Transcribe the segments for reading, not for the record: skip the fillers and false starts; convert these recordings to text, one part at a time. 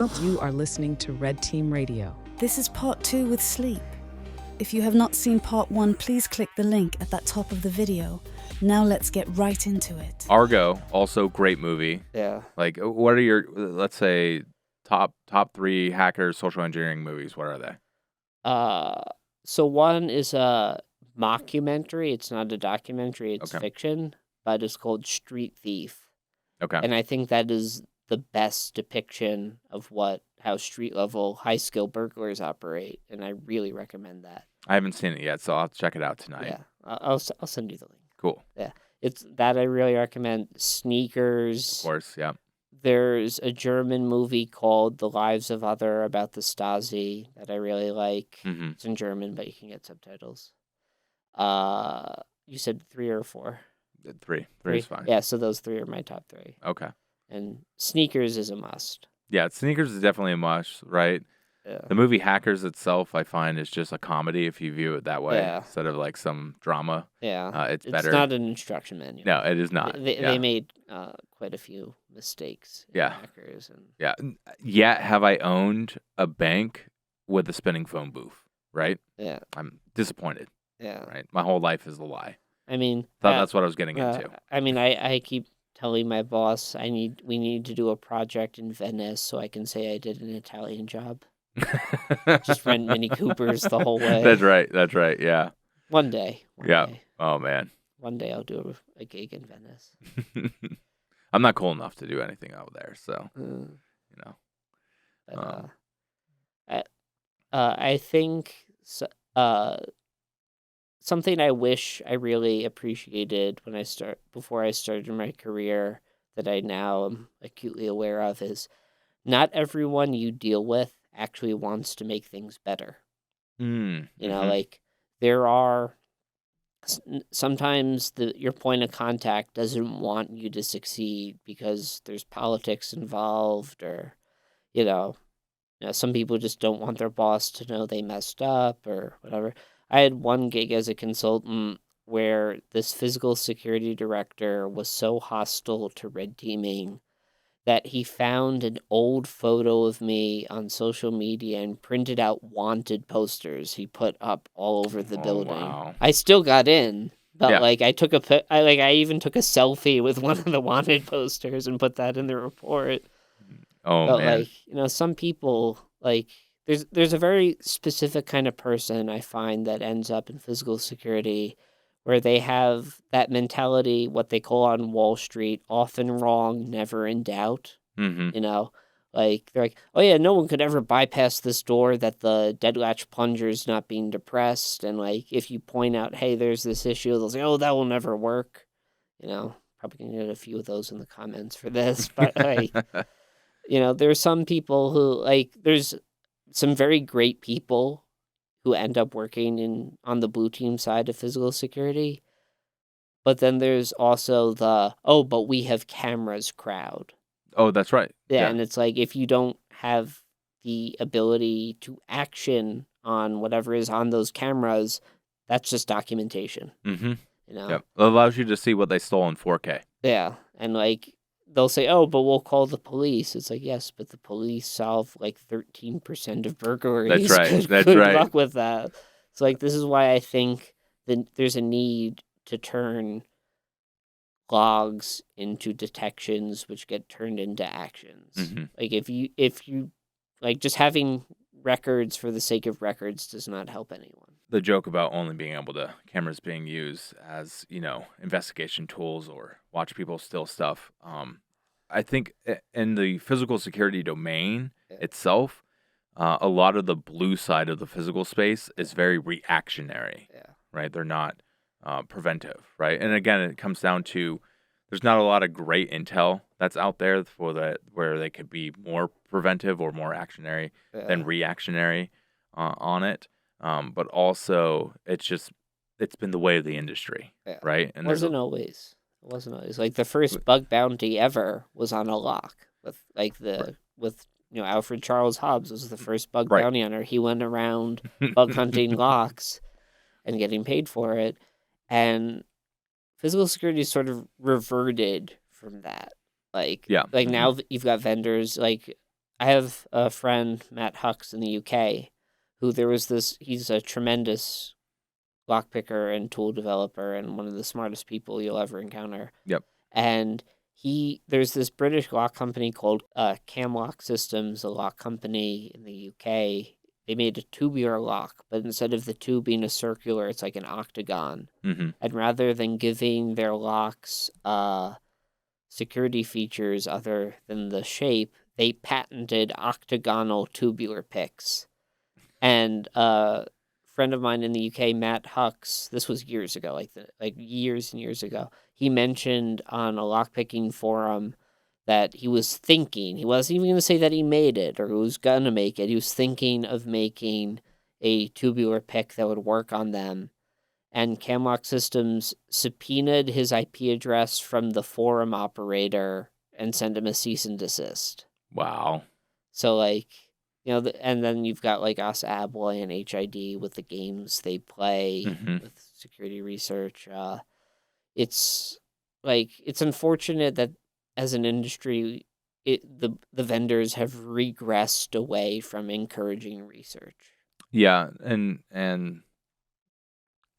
You are listening to Red Team Radio. This is part 2 with sleep. If you have not seen part 1, please click the link at that top of the video. Now let's get right into it. Argo, also great movie. Yeah. Like, what are your, let's say, top 3 hackers, social engineering movies? What are they? So one is a mockumentary. It's not a documentary. It's fiction, but it's called Street Thief. Okay. And I think that is the best depiction of how street level high skill burglars operate, and I really recommend that. I haven't seen it yet, so I'll check it out tonight. Yeah, I'll send you the link. Cool. Yeah, it's that I really recommend. Sneakers. Of course, yeah. There's a German movie called The Lives of Other about the Stasi that I really like. Mm-hmm. It's in German, but you can get subtitles. You said 3 or 4? 3. 3 is fine. Yeah, so those 3 are my top 3. Okay. And Sneakers is a must. Yeah, Sneakers is definitely a must, right? Yeah. The movie Hackers itself, I find, is just a comedy if you view it that way, Yeah. instead of like some drama. Yeah, it's better. It's not an instruction manual. No, it is not. They made quite a few mistakes. Hackers and Yet have I owned a bank with a spinning phone booth, right? Yeah. I'm disappointed. Yeah. Right. My whole life is a lie. I mean, that's what I was getting into. I mean, I keep telling my boss we need to do a project in Venice so I can say I did an Italian job. Just rent Mini Coopers the whole way. That's right. Yeah. One day. Day. Oh man. One day I'll do a gig in Venice. I'm not cool enough to do anything out there, so you know. But, I think something I wish I really appreciated before I started my career that I now am acutely aware of is not everyone you deal with actually wants to make things better. You know, like there are sometimes your point of contact doesn't want you to succeed because there's politics involved or, some people just don't want their boss to know they messed up or whatever. I had one gig as a consultant where this physical security director was so hostile to red teaming that he found an old photo of me on social media and printed out wanted posters he put up all over the building. Wow. I still got in, but I even took a selfie with one of the wanted posters and put that in the report. Oh, man. Some people there's a very specific kind of person I find that ends up in physical security where they have that mentality, what they call on Wall Street, often wrong, never in doubt. Mm-hmm. They're like, oh yeah, no one could ever bypass this door that the dead latch plunger is not being depressed. And if you point out, hey, there's this issue, they'll say, oh, that will never work. Probably gonna get a few of those in the comments for this, but there's some people who there's some very great people who end up working on the blue team side of physical security. But then there's also but we have cameras crowd. Oh, that's right. Yeah, and it's like if you don't have the ability to action on whatever is on those cameras, that's just documentation. Mm-hmm. Yep. It allows you to see what they stole in 4K. Yeah, and they'll say, oh, but we'll call the police. It's like, yes, but the police solve 13% of burglaries. That's right. Good luck with that. So this is why I think that there's a need to turn logs into detections, which get turned into actions. Mm-hmm. If you just having records for the sake of records does not help anyone. The joke about only being able to cameras being used as investigation tools or watch people steal stuff. I think in the physical security domain itself, a lot of the blue side of the physical space is very reactionary. Yeah. Right. They're not preventive. Right. And again, it comes down to there's not a lot of great intel that's out there for that where they could be more preventive or more actionary than reactionary on it. But also, it's been the way of the industry, right? And It wasn't always. The first bug bounty ever was on a lock with Alfred Charles Hobbs was the first bug bounty hunter. He went around bug hunting locks and getting paid for it, and physical security sort of reverted from that. Now you've got vendors I have a friend, Matt Hux, in the UK, who he's a tremendous lockpicker and tool developer and one of the smartest people you'll ever encounter. Yep. And there's this British lock company called Camlock Systems, a lock company in the UK. They made a tubular lock, but instead of the tube being a circular, it's like an octagon. Mm-hmm. And rather than giving their locks security features other than the shape, they patented octagonal tubular picks. And a friend of mine in the UK, Matt Hux, this was years ago, like years and years ago, he mentioned on a lockpicking forum that he was thinking, he wasn't even going to say that he made it or he was going to make it, he was thinking of making a tubular pick that would work on them. And Camlock Systems subpoenaed his IP address from the forum operator and sent him a cease and desist. Wow. So, like, you know, and then you've got, like, Asa Abloy and HID with the games they play, with security research. It's, like, it's unfortunate that as an industry, the vendors have regressed away from encouraging research. Yeah, and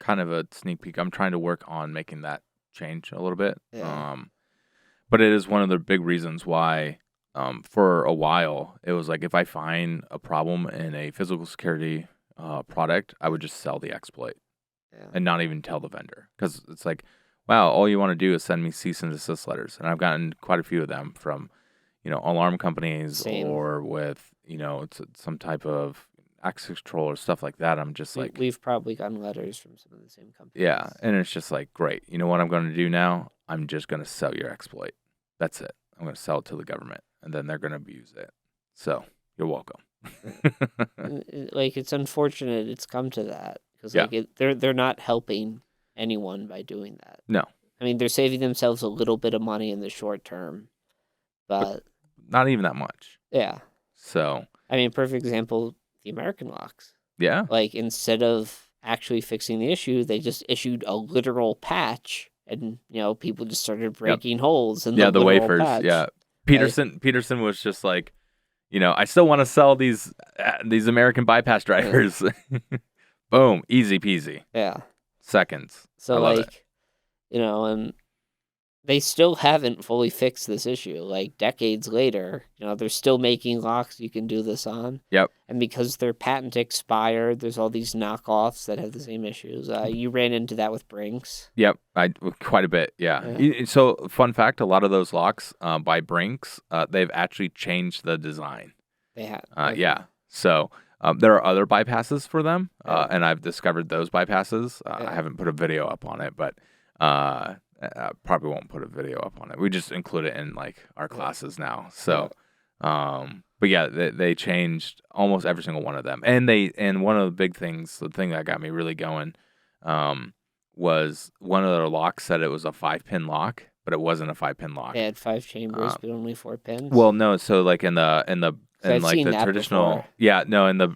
kind of a sneak peek. I'm trying to work on making that change a little bit. Yeah. But it is one of the big reasons why, for a while, it was like if I find a problem in a physical security product, I would just sell the exploit and not even tell the vendor. Because it's like, wow, all you want to do is send me cease and desist letters. And I've gotten quite a few of them from, alarm companies Same. or with, it's some type of access control or stuff like that. I'm just like, we've probably gotten letters from some of the same companies. yeah. And it's just like, great. You know what I'm going to do now? I'm just going to sell your exploit. That's it. I'm going to sell it to the government and then they're going to abuse it. So you're welcome. Like, it's unfortunate it's come to that because they're not helping anyone by doing that. No. I mean, they're saving themselves a little bit of money in the short term, but not even that much. Yeah. So, I mean, perfect example, the American locks. Yeah. Like, instead of actually fixing the issue, they just issued a literal patch and, people just started breaking holes in the wafers. patch. Yeah. Peterson was just like, I still want to sell these American bypass drivers. Boom, easy peasy. Yeah. Seconds. So and they still haven't fully fixed this issue. Like, decades later, they're still making locks you can do this on. Yep. And because their patent expired, there's all these knockoffs that have the same issues. You ran into that with Brinks. Yep, quite a bit, yeah. So, fun fact, a lot of those locks by Brinks, they've actually changed the design. They have. Yeah. So, there are other bypasses for them, and I've discovered those bypasses. I haven't put a video up on it, but I probably won't put a video up on it. We just include it in like our classes now. So, but yeah, they changed almost every single one of them, and one of the big things, the thing that got me really going, was one of their locks said it was a 5-pin lock, but it wasn't a 5-pin lock. It had 5 chambers, but only 4 pins. Well, no. So like in like the traditional, before.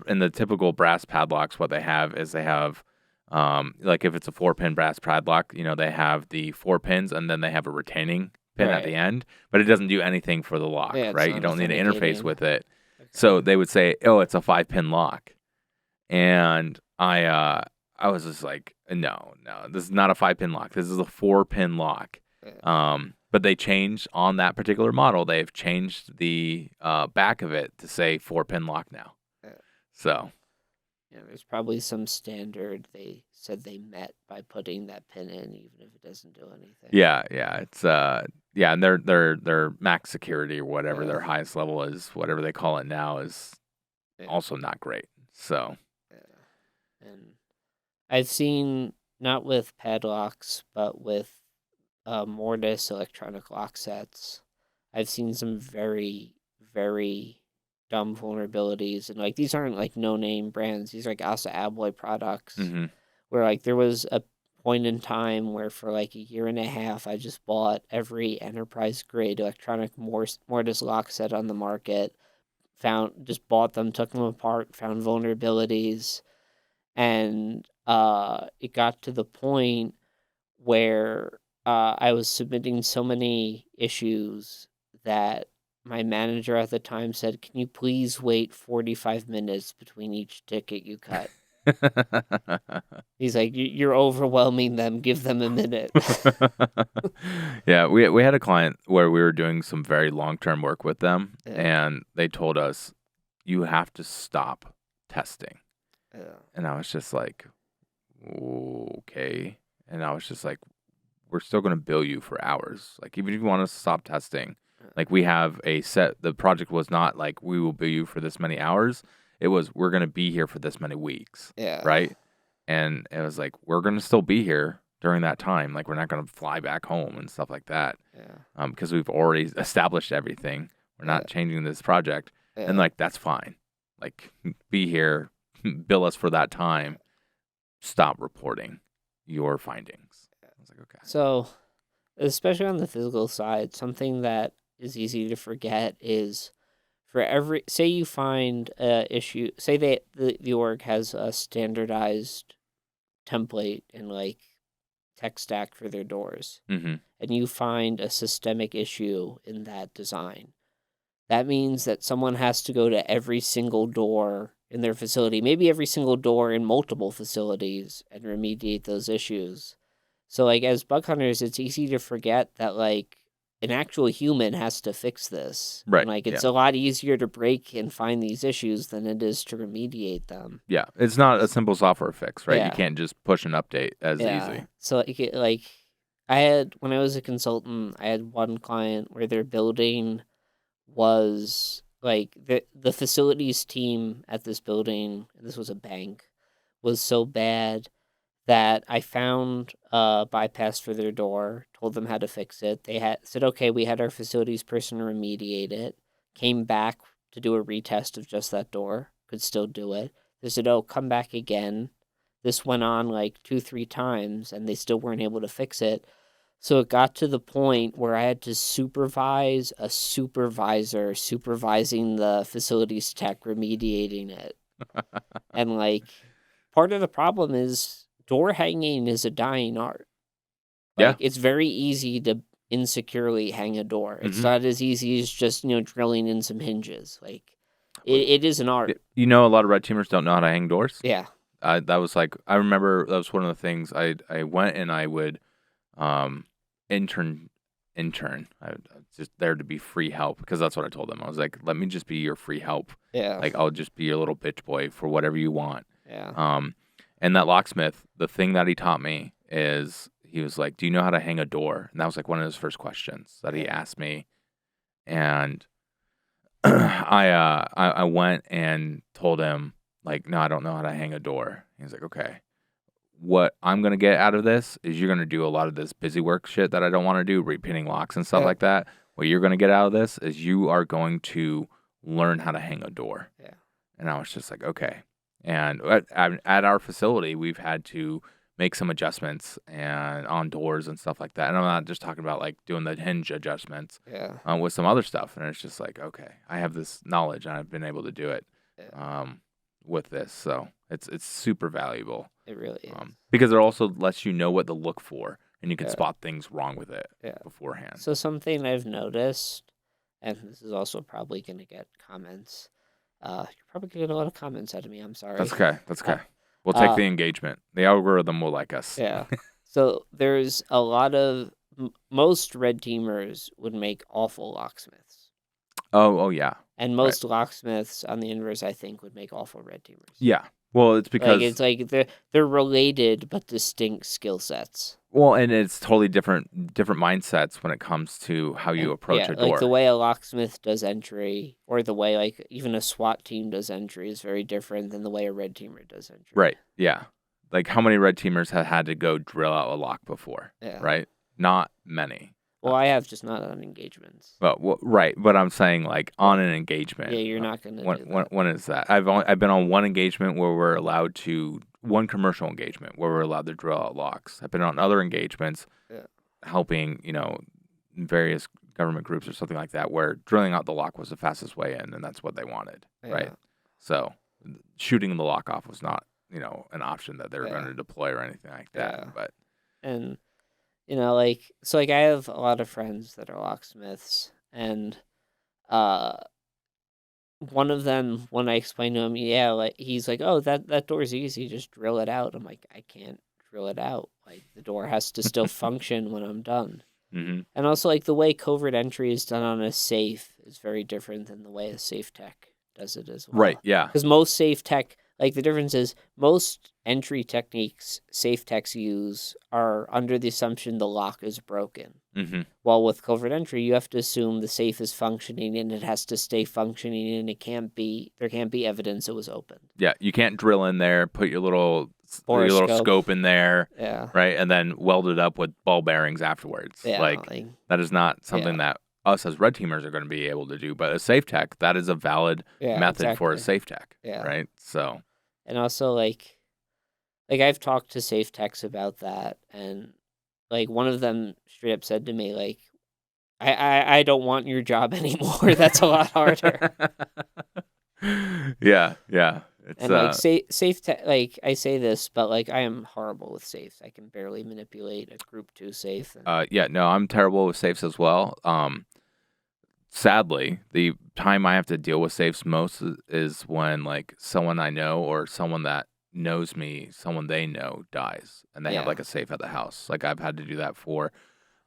in the typical brass padlocks, what they have is like if it's a 4-pin brass padlock, they have the 4 pins and then they have a retaining pin at the end, but it doesn't do anything for the lock, right? You don't need to interface with it. Okay. So they would say, "Oh, it's a 5-pin lock," and I was just like, "No, this is not a 5-pin lock. This is a 4-pin lock." But they changed on that particular model. They've changed the back of it to say 4-pin lock now. So. Yeah, there's probably some standard they said they met by putting that pin in, even if it doesn't do anything. Yeah, it's and their max security or whatever their highest level is, whatever they call it now, is also not great. So, and I've seen, not with padlocks, but with Mortis electronic lock sets, I've seen some very, very dumb vulnerabilities, and like these aren't like no-name brands. These are like Asa Abloy products, where like there was a point in time where for like a year and a half, I just bought every enterprise grade electronic Mortis lock set on the market, bought them, took them apart, found vulnerabilities, and it got to the point where I was submitting so many issues that my manager at the time said, "Can you please wait 45 minutes between each ticket you cut?" He's like, "You're overwhelming them. Give them a minute." Yeah, we had a client where we were doing some very long-term work with them, Yeah. and they told us, you have to stop testing. Yeah. And I was just like, okay. And I was just like, we're still going to bill you for hours. Like, even if you want us to stop testing, like, we have the project was not like, we will bill you for this many hours. It was, we're going to be here for this many weeks. Yeah. Right. And it was like, we're going to still be here during that time. Like, we're not going to fly back home and stuff like that. Yeah. Because we've already established everything. We're not changing this project. Yeah. And like, that's fine. Like, be here, bill us for that time. Stop reporting your findings. I was like, okay. So, especially on the physical side, something that is easy to forget is for every, say you find a issue, say the org has a standardized template and like tech stack for their doors, Mm-hmm. and you find a systemic issue in that design. That means that someone has to go to every single door in their facility, maybe every single door in multiple facilities, and remediate those issues. So, like, as bug hunters, it's easy to forget that, like, an actual human has to fix this. Right, And, like, it's a lot easier to break and find these issues than it is to remediate them. Yeah, it's not a simple software fix, right? Yeah. You can't just push an update as easy. So, when I was a consultant, I had one client where their building was, like, the facilities team at this building, this was a bank, was so bad that I found a bypass for their door, told them how to fix it. They said, okay, we had our facilities person remediate it, came back to do a retest of just that door, could still do it. They said, oh, come back again. This went on like 2-3 times, and they still weren't able to fix it. So it got to the point where I had to supervise a supervisor supervising the facilities tech remediating it. And, like, part of the problem is door hanging is a dying art. Like, it's very easy to insecurely hang a door. It's not as easy as just, drilling in some hinges. Like, it is an art. You know, a lot of red teamers don't know how to hang doors. Yeah. That was like, I remember that was one of the things I went and I would intern. I was just there to be free help, because that's what I told them. I was like, let me just be your free help. Yeah. Like, I'll just be your little bitch boy for whatever you want. Yeah. And that locksmith, the thing that he taught me is, he was like, do you know how to hang a door? And that was like one of his first questions that he asked me. And I went and told him, like, no, I don't know how to hang a door. He was like, okay, what I'm going to get out of this is you're going to do a lot of this busy work shit that I don't want to do, repinning locks and stuff like that. What you're going to get out of this is you are going to learn how to hang a door. Yeah. And I was just like, okay. And at our facility, we've had to make some adjustments and on doors and stuff like that. And I'm not just talking about like doing the hinge adjustments with some other stuff. And it's just like, okay, I have this knowledge and I've been able to do it with this. So it's super valuable. It really is. Because it also lets you know what to look for, and you can spot things wrong with it beforehand. So something I've noticed, and this is also probably going to get comments. You're probably going to get a lot of comments out of me. I'm sorry. That's okay. That's okay. We'll take the engagement. The algorithm will like us. Yeah. So there's a lot of most red teamers would make awful locksmiths. Oh yeah. And most locksmiths on the inverse, I think, would make awful red teamers. Yeah. Well, it's because it's like they're related but distinct skill sets. Well, and it's totally different mindsets when it comes to how you approach a door. Like the way a locksmith does entry, or the way like even a SWAT team does entry, is very different than the way a red teamer does entry. Right. Yeah. Like, how many red teamers have had to go drill out a lock before? Yeah. Right. Not many. Well, I have, just not on engagements. Well, right, but I'm saying, like, on an engagement. Yeah, you're not gonna. When is that? I've been on one engagement where we're allowed to, one commercial engagement where we're allowed to drill out locks. I've been on other engagements, helping various government groups or something like that, where drilling out the lock was the fastest way in, and that's what they wanted, right? So shooting the lock off was not an option that they were going to deploy or anything like that. But and. I have a lot of friends that are locksmiths, and uh, one of them, when I explained to him, yeah, like he's like, "Oh, that door's easy, just drill it out." I'm like, "I can't drill it out. Like the door has to still function when I'm done." Hmm. And also, like the way covert entry is done on a safe is very different than the way a safe tech does it as well. Right. Yeah. Because most safe tech, like the difference is most entry techniques safe techs use are under the assumption the lock is broken. Hmm. While with covert entry, you have to assume the safe is functioning and it has to stay functioning, and there can't be evidence it was opened. Yeah. You can't drill in there, put your little Borescope. scope in there, Yeah. right, and then weld it up with ball bearings afterwards. Yeah. Like that is not something that us as red teamers are going to be able to do. But a safe tech, that is a valid method for a safe tech. Yeah. Right. So. And also like I've talked to safe techs about that, and like one of them straight up said to me like, I don't want your job anymore. That's a lot harder. Yeah. It's And like safe tech, like I say this, but like I am horrible with safes. I can barely manipulate a group 2 safe. yeah, no, I'm terrible with safes as well. Sadly, the time I have to deal with safes most is when like someone I know or someone that knows me, someone they know dies, and they have like a safe at the house. Like I've had to do that for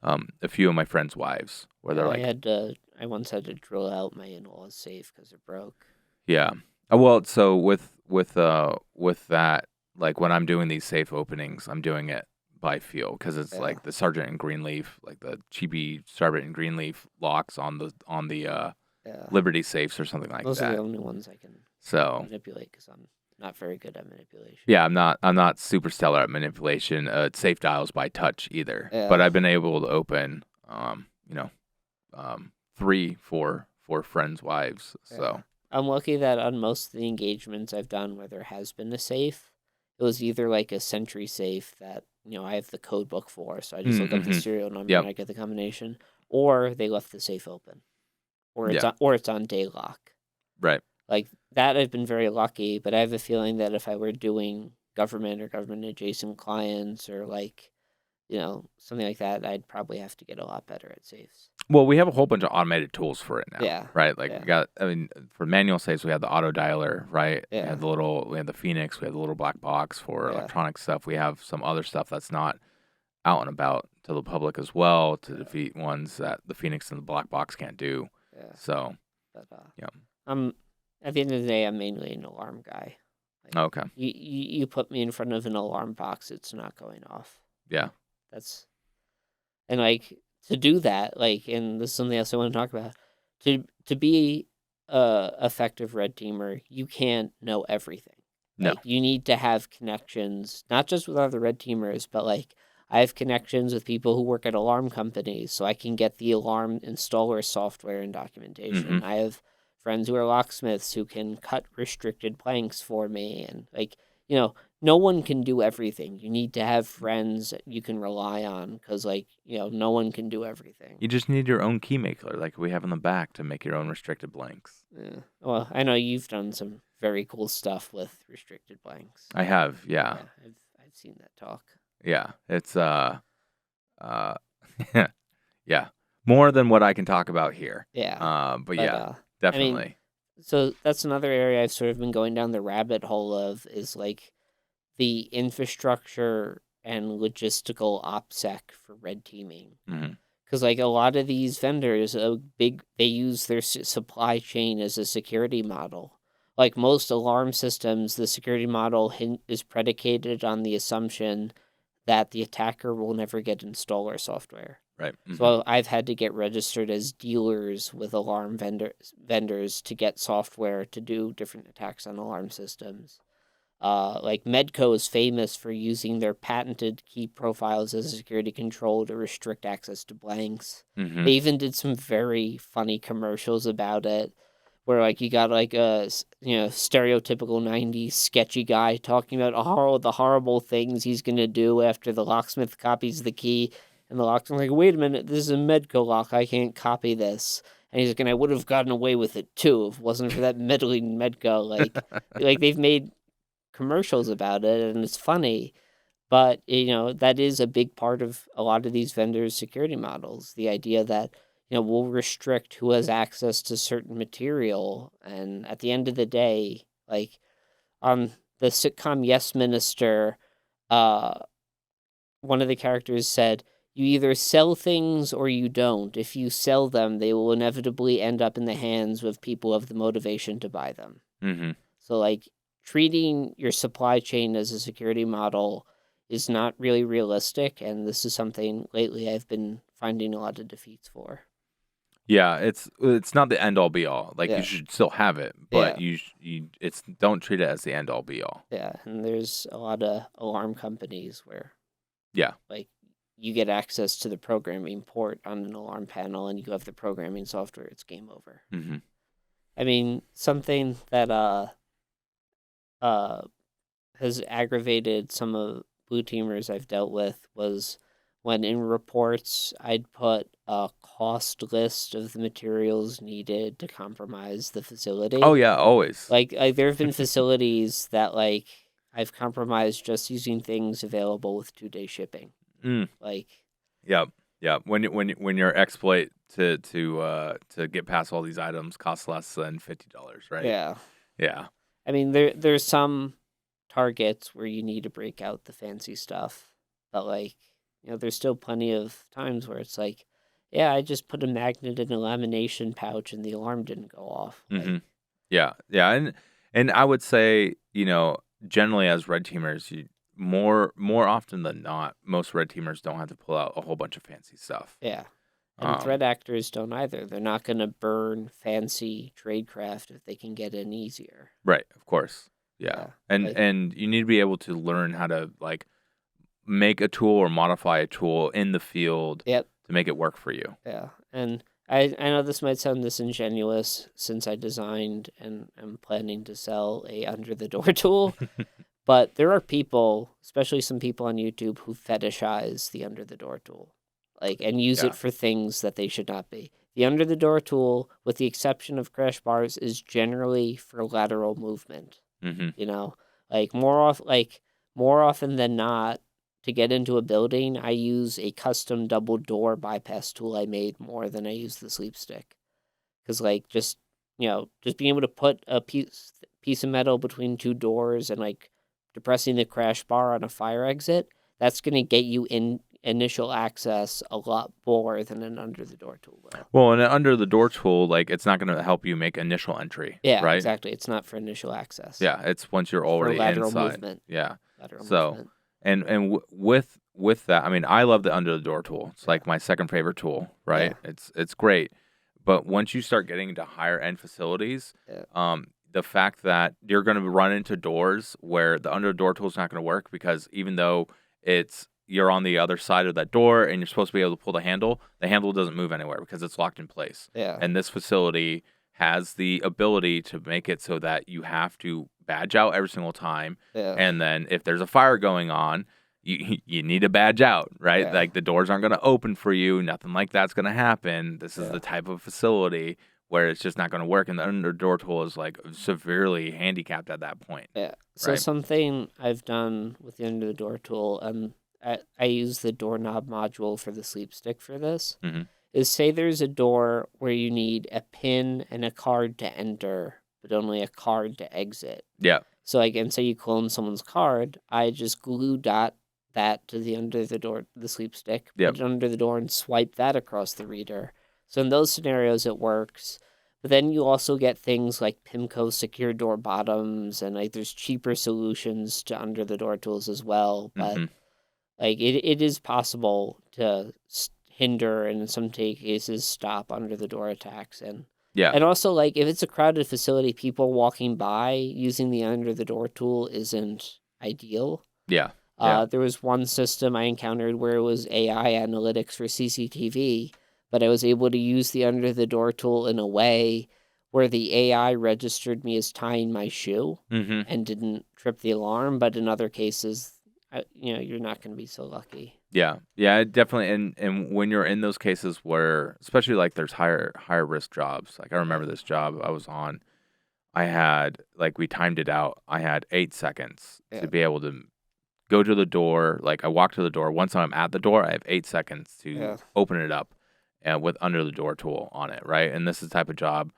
a few of my friends' wives, where they're like, I once had to drill out my in-laws safe because it broke. yeah. Well, so with that, like when I'm doing these safe openings, I'm doing it by feel because it's like the Sergeant in Greenleaf, like the cheapy Sergeant in Greenleaf locks on the Liberty safes or something like Those that. are the only ones I can manipulate because I'm not very good at manipulation. Yeah, I'm not super stellar at manipulation. Safe dials by touch either, but I've been able to open, 3 for friends' wives. So. I'm lucky that on most of the engagements I've done where there has been a safe, it was either like a Sentry safe that, I have the code book for, so I just look up the serial number and I get the combination, or they left the safe open, or it's on day lock. Right. Like that I've been very lucky, but I have a feeling that if I were doing government or government adjacent clients or like, something like that, I'd probably have to get a lot better at safes. Well, we have a whole bunch of automated tools for it now. Yeah. Right? Like for manual safes, we have the auto dialer, right? Yeah. We have the Phoenix, we have the little black box for electronic stuff. We have some other stuff that's not out and about to the public as well to defeat ones that the Phoenix and the black box can't do. Yeah. So, but, at the end of the day, I'm mainly an alarm guy. Like, okay. You put me in front of an alarm box, it's not going off. Yeah. And like to do that, like, and this is something else I want to talk about. To be a effective red teamer, you can't know everything. No. Like, you need to have connections, not just with other red teamers, but like I have connections with people who work at alarm companies, so I can get the alarm installer software and documentation. Mm-hmm. I have friends who are locksmiths who can cut restricted blanks for me, and like, no one can do everything. You need to have friends you can rely on because, like, no one can do everything. You just need your own key maker, like we have in the back, to make your own restricted blanks. Yeah. Well, I know you've done some very cool stuff with restricted blanks. I have, yeah. I've seen that talk. Yeah, it's yeah, more than what I can talk about here. Yeah. But yeah, definitely. I mean, so that's another area I've sort of been going down the rabbit hole of is like the infrastructure and logistical OPSEC for red teaming. Because like a lot of these vendors, they use their supply chain as a security model. Like most alarm systems, the security model is predicated on the assumption that the attacker will never get installer software. Right. Mm-hmm. So I've had to get registered as dealers with alarm vendors to get software to do different attacks on alarm systems. Like Medco is famous for using their patented key profiles as a security control to restrict access to blanks. Mm-hmm. They even did some very funny commercials about it, where like you got like a stereotypical 90s sketchy guy talking about the horrible things he's gonna do after the locksmith copies the key, and the locksmith's like, wait a minute, this is a Medco lock, I can't copy this. And he's like, and I would have gotten away with it too if it wasn't for that meddling Medco. Like they've made commercials about it, and it's funny, but that is a big part of a lot of these vendors' security models. The idea that we'll restrict who has access to certain material. And at the end of the day, like on the sitcom Yes Minister, one of the characters said, you either sell things or you don't. If you sell them, they will inevitably end up in the hands of people who have the motivation to buy them. Mm-hmm. So, like, treating your supply chain as a security model is not really realistic, and this is something lately I've been finding a lot of defeats for. Yeah, it's not the end all be all. Like Yeah. you should still have it, but Yeah. you don't treat it as the end all be all. Yeah, and there's a lot of alarm companies where, Yeah. like, you get access to the programming port on an alarm panel, and you have the programming software. It's game over. Mm-hmm. I mean, something that has aggravated some of blue teamers I've dealt with was when in reports I'd put a cost list of the materials needed to compromise the facility. Oh yeah, always. Like there have been facilities that like I've compromised just using things available with 2-day shipping. Like, yeah. When your exploit to get past all these items costs less than $50, right? Yeah. I mean, there's some targets where you need to break out the fancy stuff, but like, there's still plenty of times where it's like, yeah, I just put a magnet in a lamination pouch and the alarm didn't go off. Mm-hmm. Yeah, and I would say, generally as red teamers, more often than not, most red teamers don't have to pull out a whole bunch of fancy stuff. Yeah. And threat actors don't either. They're not going to burn fancy tradecraft if they can get in easier. Right, of course. Yeah. And you need to be able to learn how to like make a tool or modify a tool in the field to make it work for you. Yeah. And I know this might sound disingenuous since I designed and am planning to sell a under the door tool. But there are people, especially some people on YouTube, who fetishize the under the door tool, like, and use it for things that they should not be. The under the door tool, with the exception of crash bars, is generally for lateral movement. Mm-hmm. More often than not, to get into a building, I use a custom double door bypass tool I made more than I use the sleep stick, because like just being able to put a piece of metal between two doors and like depressing the crash bar on a fire exit, that's going to get you in initial access a lot more than an under the door tool will. Well, and an under the door tool, like, it's not going to help you make initial entry. Yeah, right? Exactly. It's not for initial access. Yeah, it's once you're already lateral inside. Movement. Yeah. Lateral so, movement. and with that, I mean, I love the under the door tool. It's like my second favorite tool, right? Yeah. It's great. But once you start getting into higher end facilities, the fact that you're going to run into doors where the under the door tool is not going to work, because even though you're on the other side of that door and you're supposed to be able to pull the handle doesn't move anywhere because it's locked in place. Yeah. And this facility has the ability to make it so that you have to badge out every single time. Yeah. And then if there's a fire going on, you need to badge out, right? Yeah. Like the doors aren't going to open for you. Nothing like that's going to happen. This is the type of facility where it's just not going to work. And the under door tool is like severely handicapped at that point. Yeah. So right? Something I've done with the under the door tool, I use the doorknob module for the sleep stick for this, is say there's a door where you need a pin and a card to enter, but only a card to exit. Yeah. So again, say you clone someone's card, I just glue dot that to the under the door, the sleep stick, put it under the door and swipe that across the reader. So in those scenarios, it works. But then you also get things like PIMCO secure door bottoms, and like there's cheaper solutions to under the door tools as well. But like it is possible to hinder and in some cases stop under the door attacks. And also like if it's a crowded facility, people walking by using the under the door tool isn't ideal. Yeah. There was one system I encountered where it was AI analytics for CCTV, but I was able to use the under the door tool in a way where the AI registered me as tying my shoe and didn't trip the alarm. But in other cases, you're not going to be so lucky. Yeah, definitely. And when you're in those cases where, especially like there's higher risk jobs, like I remember this job I was on, I had, like, we timed it out. I had 8 seconds to be able to go to the door. Like I walk to the door. Once I'm at the door, I have 8 seconds to open it up. with under the door tool on it, right? And this is the type of job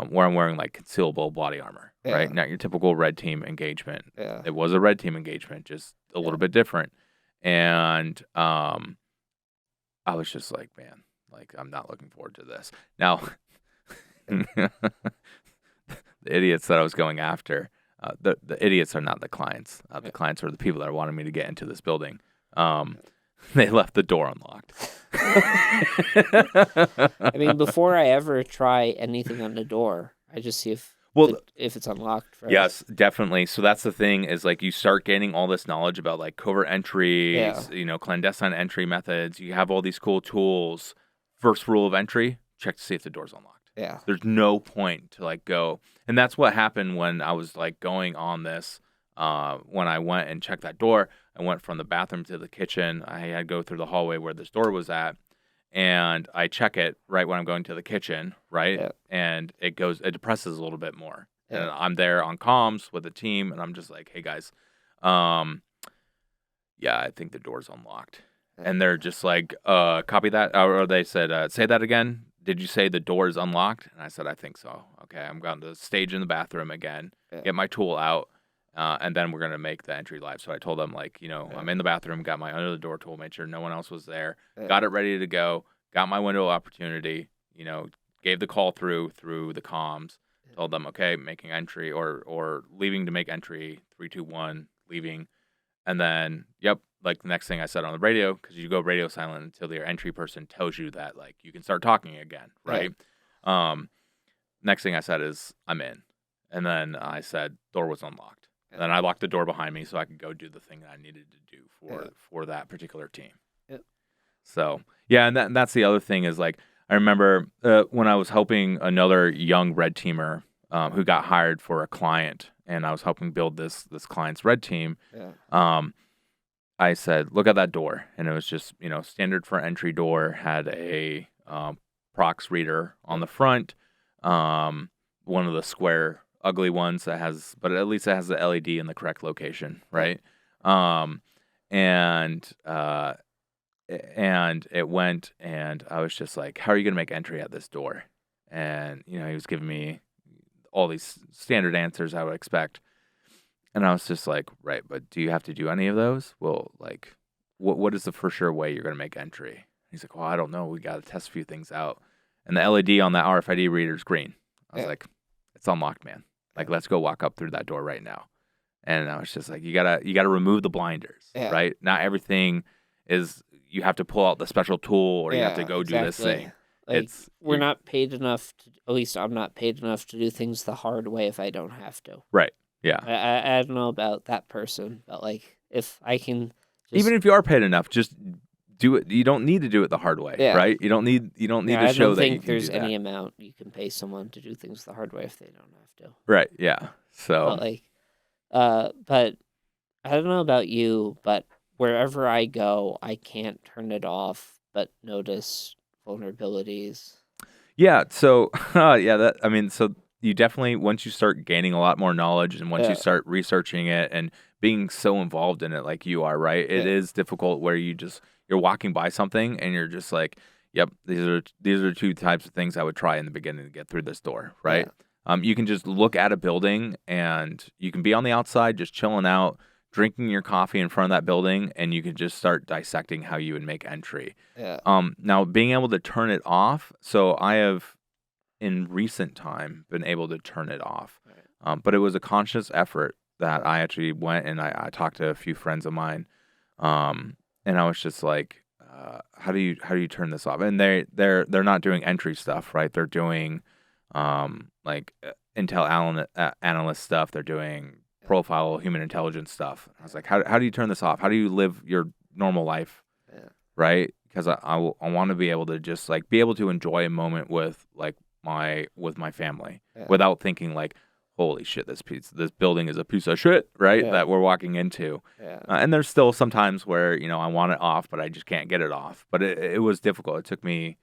where I'm wearing like concealable body armor, right? Not your typical red team engagement. Yeah. It was a red team engagement, just a little bit different. And I was just like, man, like I'm not looking forward to this. Now, the idiots that I was going after, the idiots are not the clients. The clients are the people that are wanting me to get into this building. They left the door unlocked. I mean, before I ever try anything on the door, I just see if it's unlocked first. Yes, definitely. So that's the thing is like you start gaining all this knowledge about like covert entries, clandestine entry methods. You have all these cool tools. First rule of entry, check to see if the door's unlocked. Yeah. There's no point to like go. And that's what happened when I was like going on this. When I went and checked that door, I went from the bathroom to the kitchen. I had to go through the hallway where this door was at. And I check it right when I'm going to the kitchen, right? Yeah. And it depresses a little bit more. Yeah. And I'm there on comms with the team, and I'm just like, hey, guys, I think the door's unlocked. Yeah. And they're just like, copy that. Or they said, say that again. Did you say the door is unlocked? And I said, I think so. Okay, I'm going to stage in the bathroom again, get my tool out, and then we're going to make the entry live. So I told them, like, I'm in the bathroom, got my under the door tool, made sure no one else was there, got it ready to go, got my window of opportunity, gave the call through the comms, told them, okay, making entry or leaving to make entry, 3, 2, 1, leaving. And then, like the next thing I said on the radio, because you go radio silent until your entry person tells you that, like, you can start talking again, right? Next thing I said is, I'm in. And then I said, door was unlocked. And then I locked the door behind me so I could go do the thing that I needed to do for that particular team. Yep. So, and that's the other thing is, like, I remember when I was helping another young red teamer who got hired for a client, and I was helping build this client's red team. I said, look at that door. And it was just, standard for entry door, had a prox reader on the front, one of the square ugly ones but at least it has the LED in the correct location, right? And it went, and I was just like, how are you going to make entry at this door? And, he was giving me all these standard answers I would expect. And I was just like, right, but do you have to do any of those? Well, like, what is the for sure way you're going to make entry? He's like, well, I don't know. We got to test a few things out. And the LED on that RFID reader is green. I was like, it's unlocked, man. Like, let's go walk up through that door right now. And I was just like, you gotta remove the blinders, right? Not everything is, you have to pull out the special tool or you have to go do this thing. Like, we're not paid enough at least I'm not paid enough to do things the hard way if I don't have to. Right. Yeah. I don't know about that person, but like, if I can even if you are paid enough, just do it. You don't need to do it the hard way, right? You don't need to show that you can do that. I don't think there's any amount you can pay someone to do things the hard way if they don't have to. Right. Yeah. So, but I don't know about you, but wherever I go, I can't turn it off, but notice vulnerabilities. Yeah. So, so you definitely, once you start gaining a lot more knowledge and once you start researching it and being so involved in it like you are, right? It is difficult where you're walking by something and you're just like, yep, these are two types of things I would try in the beginning to get through this door, right? You can just look at a building and you can be on the outside just chilling out, drinking your coffee in front of that building, and you can just start dissecting how you would make entry. Now, being able to turn it off, so I have, in recent time, been able to turn it off. But it was a conscious effort that I actually went and I talked to a few friends of mine, and I was just like, how do you turn this off? And they're not doing entry stuff, right? They're doing like intel analyst stuff. They're doing profile human intelligence stuff. I was like, how do you turn this off? How do you live your normal life, right? Because I want to be able to just like be able to enjoy a moment with my family without thinking like, holy shit, this building is a piece of shit, right? That we're walking into. And there's still some times where, I want it off, but I just can't get it off. But it was difficult. It took me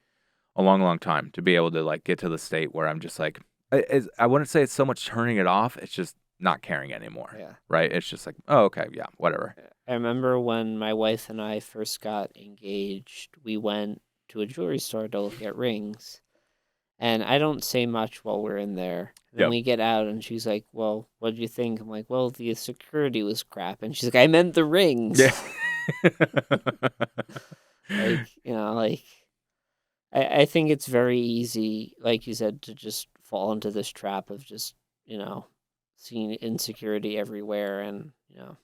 a long, long time to be able to like get to the state where I'm just like, I wouldn't say it's so much turning it off. It's just not caring anymore, right? It's just like, oh, okay, whatever. I remember when my wife and I first got engaged, we went to a jewelry store to look at rings. And I don't say much while we're in there. Then Yep. we get out, and she's like, "Well, what do you think?" I'm like, "Well, the security was crap." And she's like, "I meant the rings." Yeah. Like, like I think it's very easy, like you said, to just fall into this trap of just, seeing insecurity everywhere, and Yep.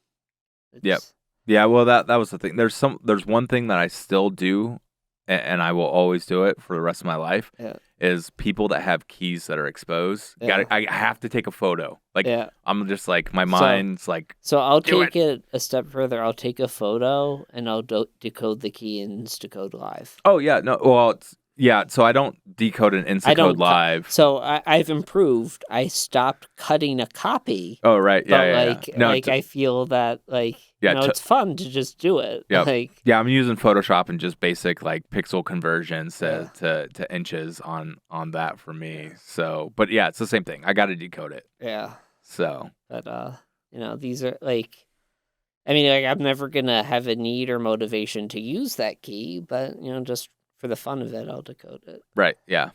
it's Yeah, well, that was the thing. There's one thing that I still do, and I will always do it for the rest of my life. Yeah. Is people that have keys that are exposed. Yeah. I have to take a photo. Like, Yeah. I'm just like, my mind's like, So I'll Do take it a step further. I'll take a photo and I'll decode the key in Instacode Live. oh yeah, no, well, so I don't decode an I don't Instacode Live. So I've improved. I stopped cutting a copy. Oh right, yeah, But yeah, like, yeah. No, I feel that Yeah, it's fun to just do it. Yep. Like, yeah, I'm using Photoshop and just basic like pixel conversions to inches on that for me. So, but yeah, it's the same thing. I got to decode it. yeah. So, But these are like, I mean, like, I'm never gonna have a need or motivation to use that key, but just for the fun of it, I'll decode it. right, yeah.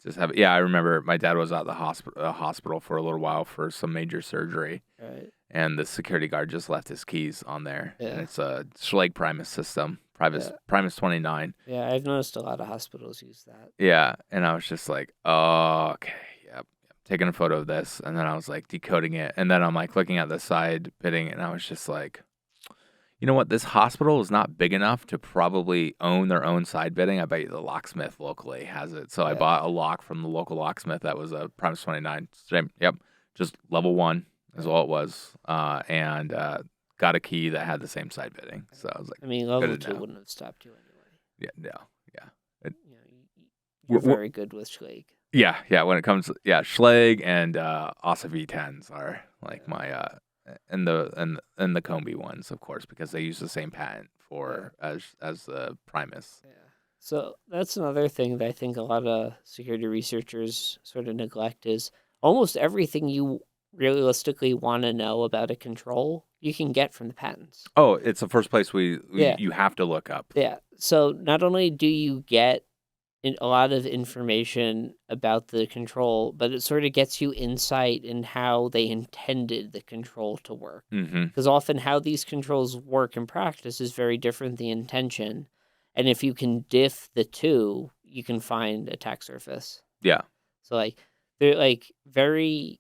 Just have it. Yeah, I remember my dad was at the hospital for a little while for some major surgery. Right. And the security guard just left his keys on there. Yeah. And it's a Schlage Primus system, Primus 29. Yeah, I've noticed a lot of hospitals use that. Yeah, and I was just like, oh, okay, yep. Taking a photo of this, and then I was like decoding it, and then I'm like looking at the side bidding, and I was just like, you know what? This hospital is not big enough to probably own their own side bidding. I bet you the locksmith locally has it. So I bought a lock from the local locksmith that was a Primus 29. Same, yep, just level 1 is all it was, and got a key that had the same side bidding. So I was like, I mean, level 2 wouldn't have stopped you anyway. yeah. You're very good with Schlage. Yeah. When it comes, Schlage and Asa V10s are like my and the Combi ones, of course, because they use the same patent for as the Primus. Yeah. So that's another thing that I think a lot of security researchers sort of neglect is almost everything you realistically want to know about a control you can get from the patents. Oh, it's the first place you have to look up. Yeah. So not only do you get a lot of information about the control, but it sort of gets you insight in how they intended the control to work. Because often how these controls work in practice is very different than the intention. And if you can diff the two, you can find attack surface. Yeah. So they're very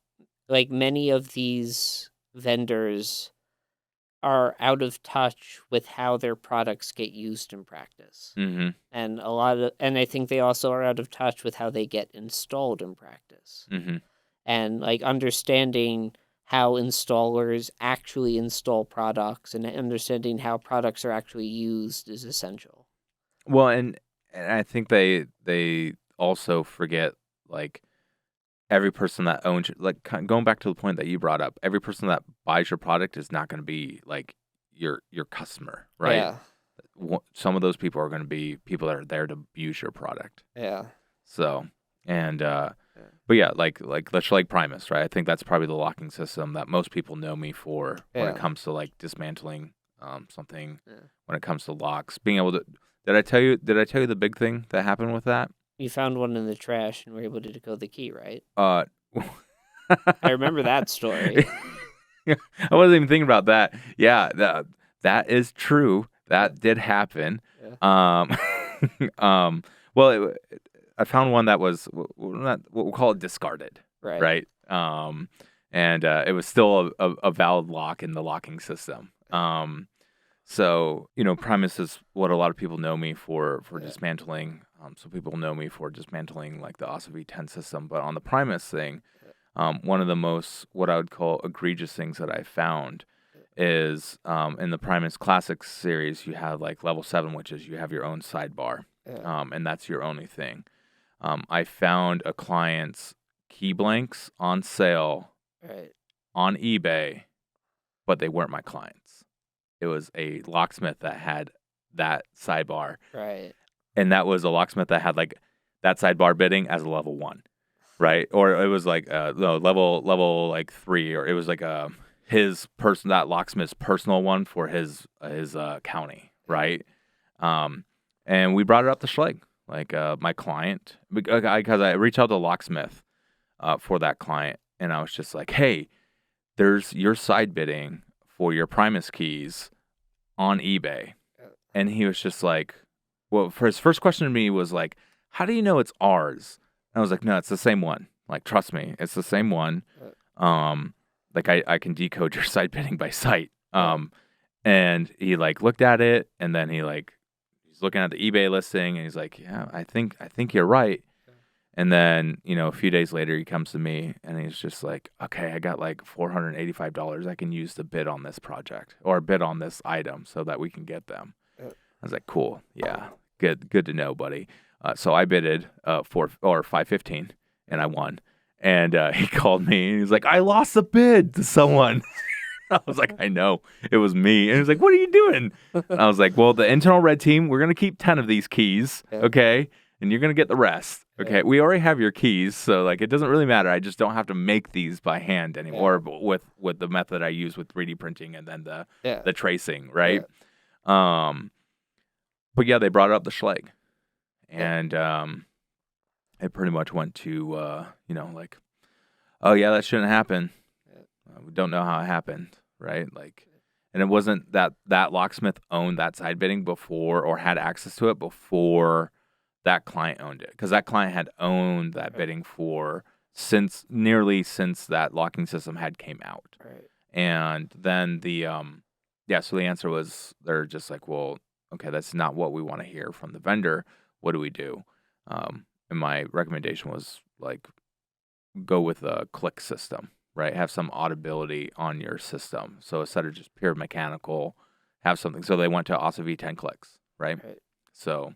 many of these vendors are out of touch with how their products get used in practice. And and I think they also are out of touch with how they get installed in practice. And understanding how installers actually install products and understanding how products are actually used is essential. Well, and I think they also forget every person that owns, going back to the point that you brought up, every person that buys your product is not going to be your customer, right? Yeah. Some of those people are going to be people that are there to use your product. Yeah. So, and but yeah, like the Schlage Primus, right? I think that's probably the locking system that most people know me for when it comes to dismantling something. When it comes to locks, being able to. Did I tell you the big thing that happened with that? You found one in the trash and were able to decode the key, right? I remember that story. I wasn't even thinking about that. Yeah, that is true. That did happen. Yeah. Well, I found one that was we'll call it discarded. Right. And it was still a valid lock in the locking system. So, Primus is what a lot of people know me for dismantling. So people know me for dismantling the Asa V10 system. But on the Primus thing, one of the most, what I would call egregious things that I found is in the Primus Classics series, you have level 7, which is you have your own sidebar. And that's your only thing. I found a client's key blanks on sale on eBay, but they weren't my clients. It was a locksmith that had that sidebar. Right. And that was a locksmith that had that sidebar bidding as a level 1, right? Or it was level 3, or it was that locksmith's personal one for his county, right? And we brought it up to Schleg, like my client, because I reached out to locksmith for that client, and I was just like, hey, there's your side bidding for your Primus keys on eBay. And he was just like, well, for his first question to me was like, how do you know it's ours? And I was like, no, it's the same one. Like, trust me, it's the same one. Like I can decode your side bidding by sight. And he like looked at it, and then he's looking at the eBay listing, and he's like, yeah, I think you're right. And then, a few days later, he comes to me, and he's just like, okay, I got like $485 I can use to bid on this project or bid on this item so that we can get them. I was like, cool. Yeah, good to know, buddy. So I bidded for $515, and I won. And he called me, and he's like, I lost the bid to someone. I was like, I know, it was me. And he was like, what are you doing? And I was like, well, the internal red team, we're going to keep 10 of these keys, okay? And you're going to get the rest, okay? We already have your keys, so like it doesn't really matter. I just don't have to make these by hand anymore with the method I use with 3D printing and then the tracing, right? But yeah, they brought up the Schleg. And it pretty much went to, like, oh yeah, that shouldn't happen. We don't know how it happened, right? Like, and it wasn't that locksmith owned that side bidding before or had access to it before that client owned it, because that client had owned that bidding since that locking system had came out. Right. And then so the answer was, they're just like, well, okay, that's not what we want to hear from the vendor. What do we do? And my recommendation was like, go with a click system, right? Have some audibility on your system. So instead of just pure mechanical, have something. So they went to ASA V10 clicks, right? So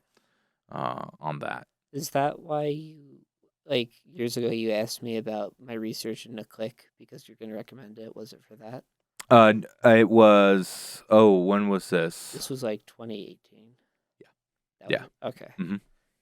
on that. Is that why you, like, years ago you asked me about my research into click because you're going to recommend it? Was it for that? It was, when was this? This was like 2018. Yeah. Okay. Mm-hmm.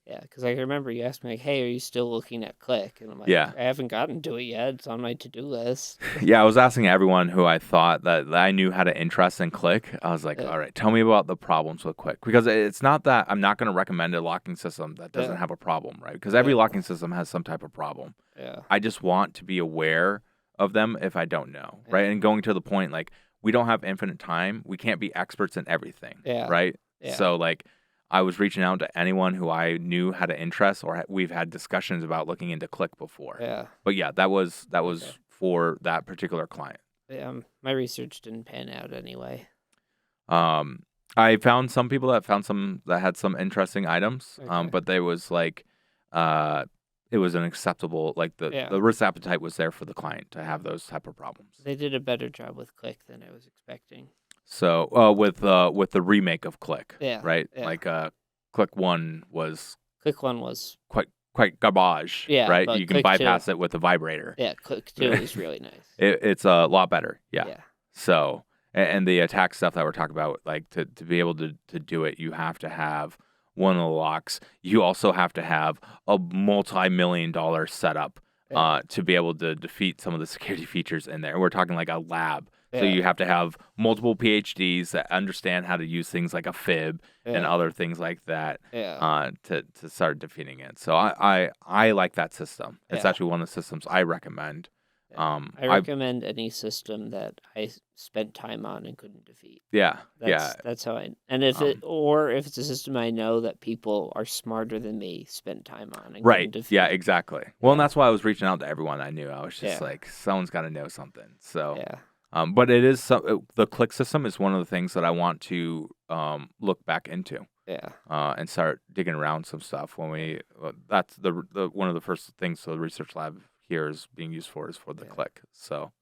Yeah, because I remember you asked me, like, hey, are you still looking at click? And I'm like, yeah, I haven't gotten to it yet. It's on my to-do list. Yeah, I was asking everyone who I thought that I knew had an interest in click. I was like, all right, tell me about the problems with click. Because it's not that I'm not going to recommend a locking system that doesn't have a problem, right? Because every locking system has some type of problem. Yeah. I just want to be aware of them if I don't know, right? And going to the point, like, we don't have infinite time. We can't be experts in everything, right? Yeah. So, like, I was reaching out to anyone who I knew had an interest, or we've had discussions about looking into click before. Yeah. But yeah, that was for that particular client. My research didn't pan out anyway. I found some people that had some interesting items. But there was like, it was an acceptable, like the risk appetite was there for the client to have those type of problems. They did a better job with click than I was expecting. So with the remake of Click, right? Yeah. Like Click 1 was quite garbage, right? You can Click bypass 2, it with the vibrator. Yeah, Click 2 is really nice. It's a lot better, yeah. So and the attack stuff that we're talking about, like to be able to do it, you have to have one of the locks. You also have to have a multi-million-dollar setup to be able to defeat some of the security features in there. And we're talking like a lab. So you have to have multiple PhDs that understand how to use things like a fib and other things like that to start defeating it. So I like that system. It's actually one of the systems I recommend. I recommend any system that I spent time on and couldn't defeat. That's how and if it's a system I know that people are smarter than me spent time on and couldn't defeat. Yeah, exactly. Well, and that's why I was reaching out to everyone I knew. I was just like, someone's got to know something. So but it is the click system is one of the things that I want to look back into. And start digging around some stuff when that's the one of the first things the research lab here is being used for is for the click. So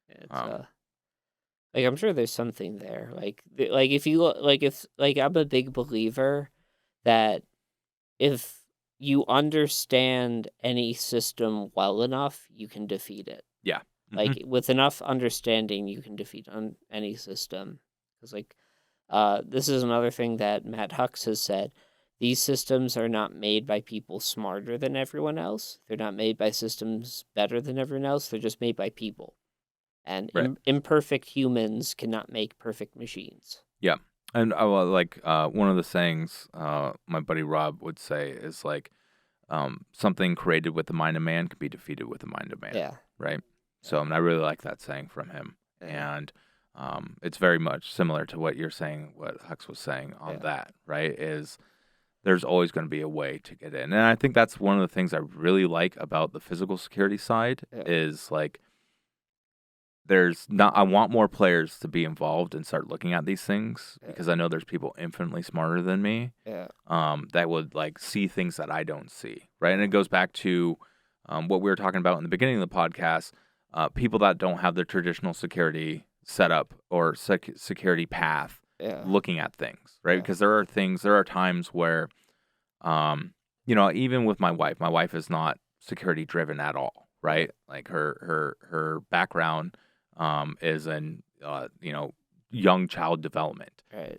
it's like, I'm sure there's something there. Like if you I'm a big believer that if you understand any system well enough, you can defeat it. Yeah. Like with enough understanding, you can defeat any system. Because this is another thing that Matt Hux has said. These systems are not made by people smarter than everyone else. They're not made by systems better than everyone else. They're just made by people. And imperfect humans cannot make perfect machines. Yeah. And like one of the sayings my buddy Rob would say is like something created with the mind of man can be defeated with the mind of man. Yeah. Right. So I really like that saying from him, and it's very much similar to what you're saying, what Hux was saying on that. Right. Is there's always going to be a way to get in, and I think that's one of the things I really like about the physical security side is like. I want more players to be involved and start looking at these things because I know there's people infinitely smarter than me that would like see things that I don't see, right? And it goes back to what we were talking about in the beginning of the podcast, people that don't have the traditional security setup or security path looking at things, right? Because there are times where, even with my wife is not security driven at all, right? Like her background is in young child development. Right.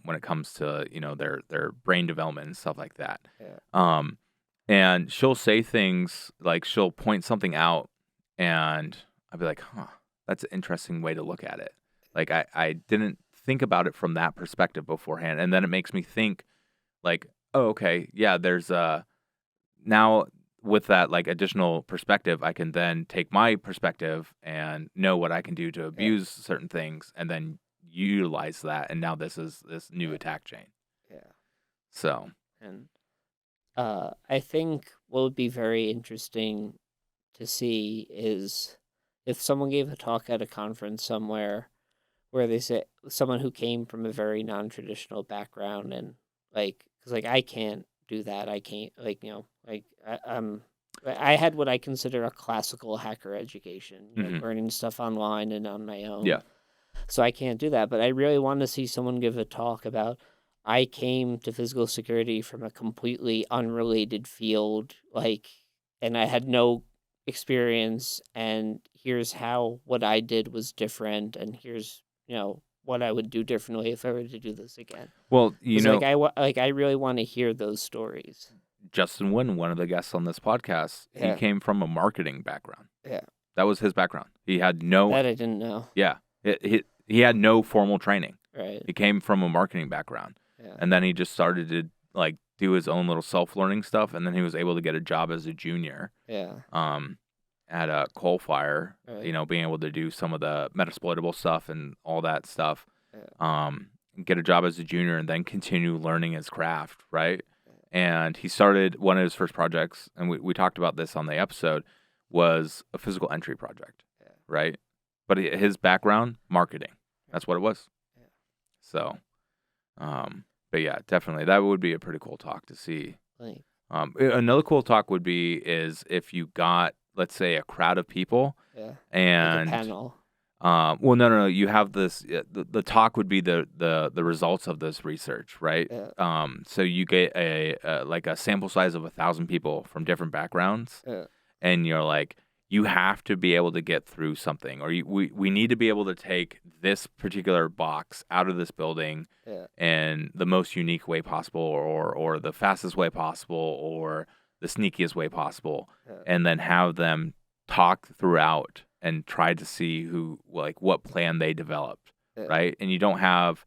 When it comes to their brain development and stuff like that. And she'll say things like she'll point something out, and I'll be like, "Huh, that's an interesting way to look at it." Like I didn't think about it from that perspective beforehand, and then it makes me think, like, "Oh, okay, yeah." There's now. With that like additional perspective, I can then take my perspective and know what I can do to abuse certain things and then utilize that. And now this is this new attack chain. Yeah. So. And I think what would be very interesting to see is if someone gave a talk at a conference somewhere where they say someone who came from a very non-traditional background and like, because like I can't do that. I can't I had what I consider a classical hacker education, learning stuff online and on my own. Yeah. So I can't do that, but I really want to see someone give a talk about I came to physical security from a completely unrelated field, and I had no experience, and here's how what I did was different, and here's, what I would do differently if I were to do this again. Well, I really want to hear those stories. Justin Wynn, one of the guests on this podcast, he came from a marketing background. Yeah. That was his background. He had no... That I didn't know. Yeah. He had no formal training. Right. He came from a marketing background. Yeah. And then he just started to like do his own little self-learning stuff, and then he was able to get a job as a junior. Yeah. At a coal fire, Right. being able to do some of the metasploitable stuff and all that stuff. Yeah. Get a job as a junior and then continue learning his craft, right? And he started one of his first projects, and we talked about this on the episode, was a physical entry project, right? But his background, marketing. That's what it was. Yeah. So, but yeah, definitely. That would be a pretty cool talk to see. Like, Another cool talk would be is if you got, let's say, a crowd of people. yeah. And Like a panel. well, no. You have this. The talk would be the results of this research, right? Yeah. So you get a sample size of 1,000 people from different backgrounds, and you're like, you have to be able to get through something, or we need to be able to take this particular box out of this building in the most unique way possible, or the fastest way possible, or the sneakiest way possible, and then have them talk throughout and try to see what plan they developed, right? And you have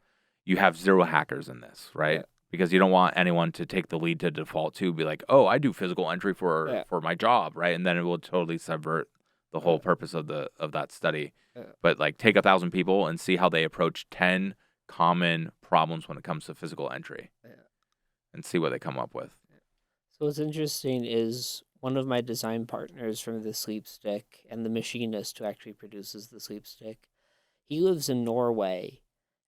0 hackers in this, right? Because you don't want anyone to take the lead to default to be like, oh, I do physical entry for my job, right? And then it will totally subvert the whole purpose of that study. But like take 1,000 people and see how they approach 10 common problems when it comes to physical entry, and see what they come up with. So what's interesting is one of my design partners from the sleep stick and the machinist who actually produces the sleep stick, he lives in Norway,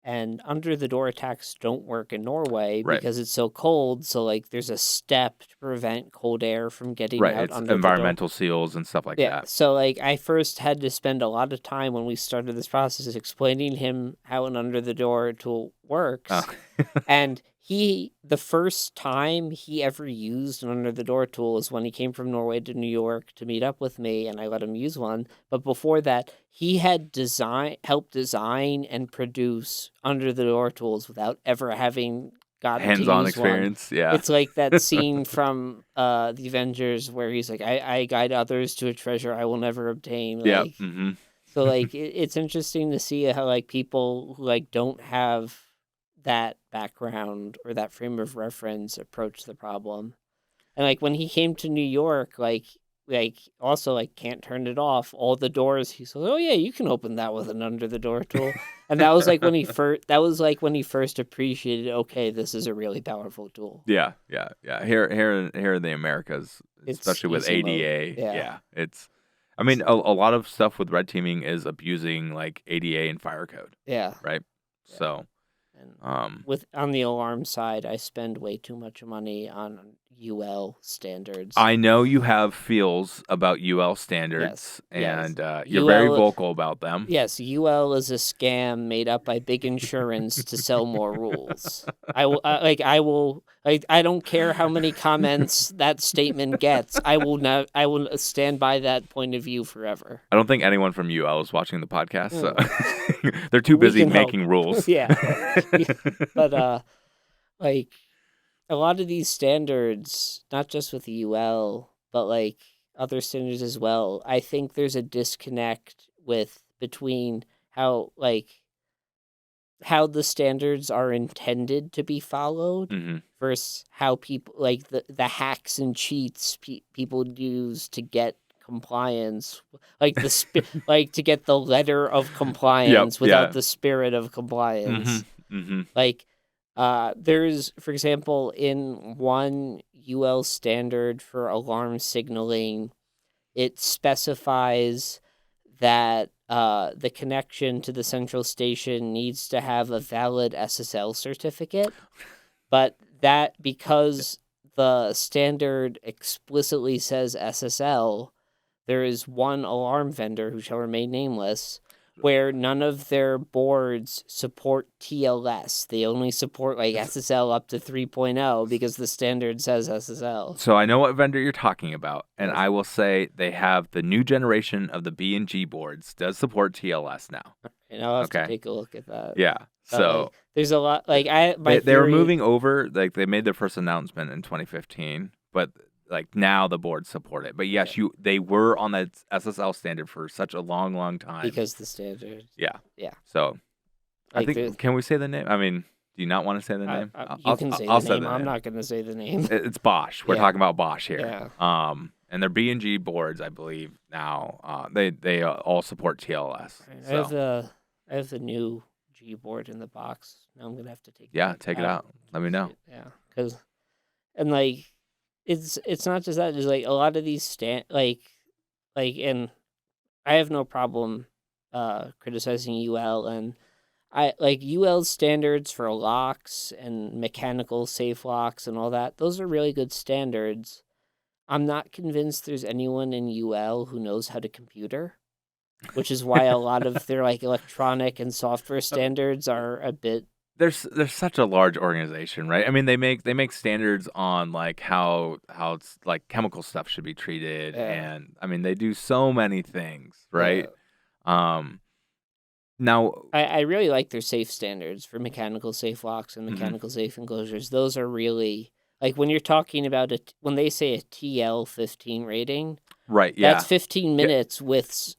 and under the door attacks don't work in Norway because it's so cold. So like there's a step to prevent cold air from getting out It's under environmental seals and stuff like that. So like I first had to spend a lot of time when we started this process explaining him how an under the door tool works. And the first time he ever used an under the door tool is when he came from Norway to New York to meet up with me, and I let him use one. But before that, he had helped design and produce under the door tools without ever having gotten hands-on to use experience. one. Yeah, it's like that scene from the Avengers where he's like, I guide others to a treasure I will never obtain. Yeah. Like, Mm-hmm. So like it's interesting to see how like people who like don't have that background or that frame of reference approach the problem. And like when he came to New York, also like can't turn it off. All the doors, he said, "Oh yeah, you can open that with an under the door tool." And that was like when he first appreciated, okay, this is a really powerful tool. Yeah. Here in the Americas, especially with easy ADA, mode. Yeah. it's. I mean, a lot of stuff with red teaming is abusing like ADA and fire code, Yeah. right? Yeah. So, And on the alarm side, I spend way too much money on UL standards. I know you have feels about UL standards, Yes. and you're very UL vocal about them. Yes, UL is a scam made up by big insurance to sell more rules. I don't care how many comments that statement gets. I will stand by that point of view forever. I don't think anyone from UL is watching the podcast, so they're too busy making rules. Yeah. But like a lot of these standards, not just with the UL, but like other standards as well, I think there's a disconnect between how the standards are intended to be followed versus how people like the hacks and cheats people use to get compliance, like like to get the letter of compliance without the spirit of compliance. Like there's, for example, in one UL standard for alarm signaling, it specifies that the connection to the central station needs to have a valid SSL certificate, but that because the standard explicitly says SSL, there is one alarm vendor who shall remain nameless where none of their boards support TLS. They only support like SSL up to 3.0 because the standard says SSL. So I know what vendor you're talking about, and I will say they have the new generation of the B&G boards does support TLS now. And I'll have to take a look at that. Yeah. So there's a lot they were moving over, like they made their first announcement in 2015, but like now the boards support it. But yes, they were on that SSL standard for such a long time. Because the standard. Yeah. Yeah. So I think, can we say the name? I mean, do you not want to say the name? You can say the name. I'm not going to say the name. It's Bosch. We're talking about Bosch here. Yeah. And their B&G boards, I believe now, they all support TLS. Right. So. I have the new G board in the box. Now I'm gonna have to take. Yeah, take it out. Let me know. Yeah, and like, it's not just that. There's like a lot of these and I have no problem criticizing UL, and I like UL standards for locks and mechanical safe locks and all that. Those are really good standards. I'm not convinced there's anyone in UL who knows how to computer, which is why a lot of their like electronic and software standards are a bit. There's such a large organization, right? I mean, they make standards on like how it's like chemical stuff should be treated, and I mean they do so many things, right? Now I really like their safe standards for mechanical safe locks and mechanical safe enclosures. Those are really like when you're talking about it when they say a TL 15 rating, right? Yeah, that's 15 minutes with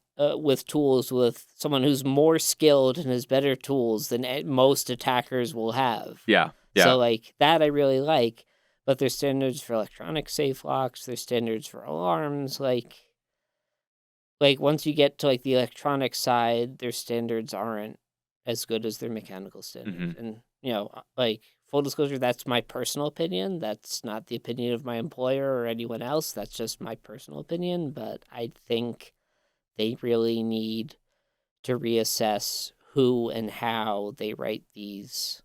tools with someone who's more skilled and has better tools than most attackers will have. Yeah. So like that I really like, but there's standards for electronic safe locks, there's standards for alarms, like once you get to like the electronic side, their standards aren't as good as their mechanical standards. And like full disclosure, that's my personal opinion. That's not the opinion of my employer or anyone else. That's just my personal opinion, but I think they really need to reassess who and how they write these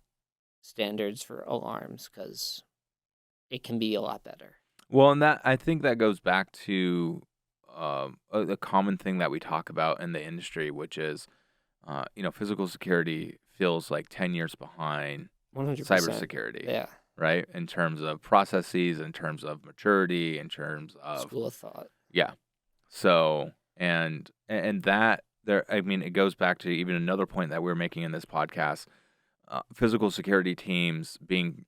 standards for alarms because it can be a lot better. Well, and I think that goes back to a common thing that we talk about in the industry, which is, physical security feels like 10 years behind 100%. Cybersecurity. Yeah. Right? In terms of processes, in terms of maturity, in terms of school of thought. Yeah. So. And that there, I mean, it goes back to even another point that we're making in this podcast. Physical security teams being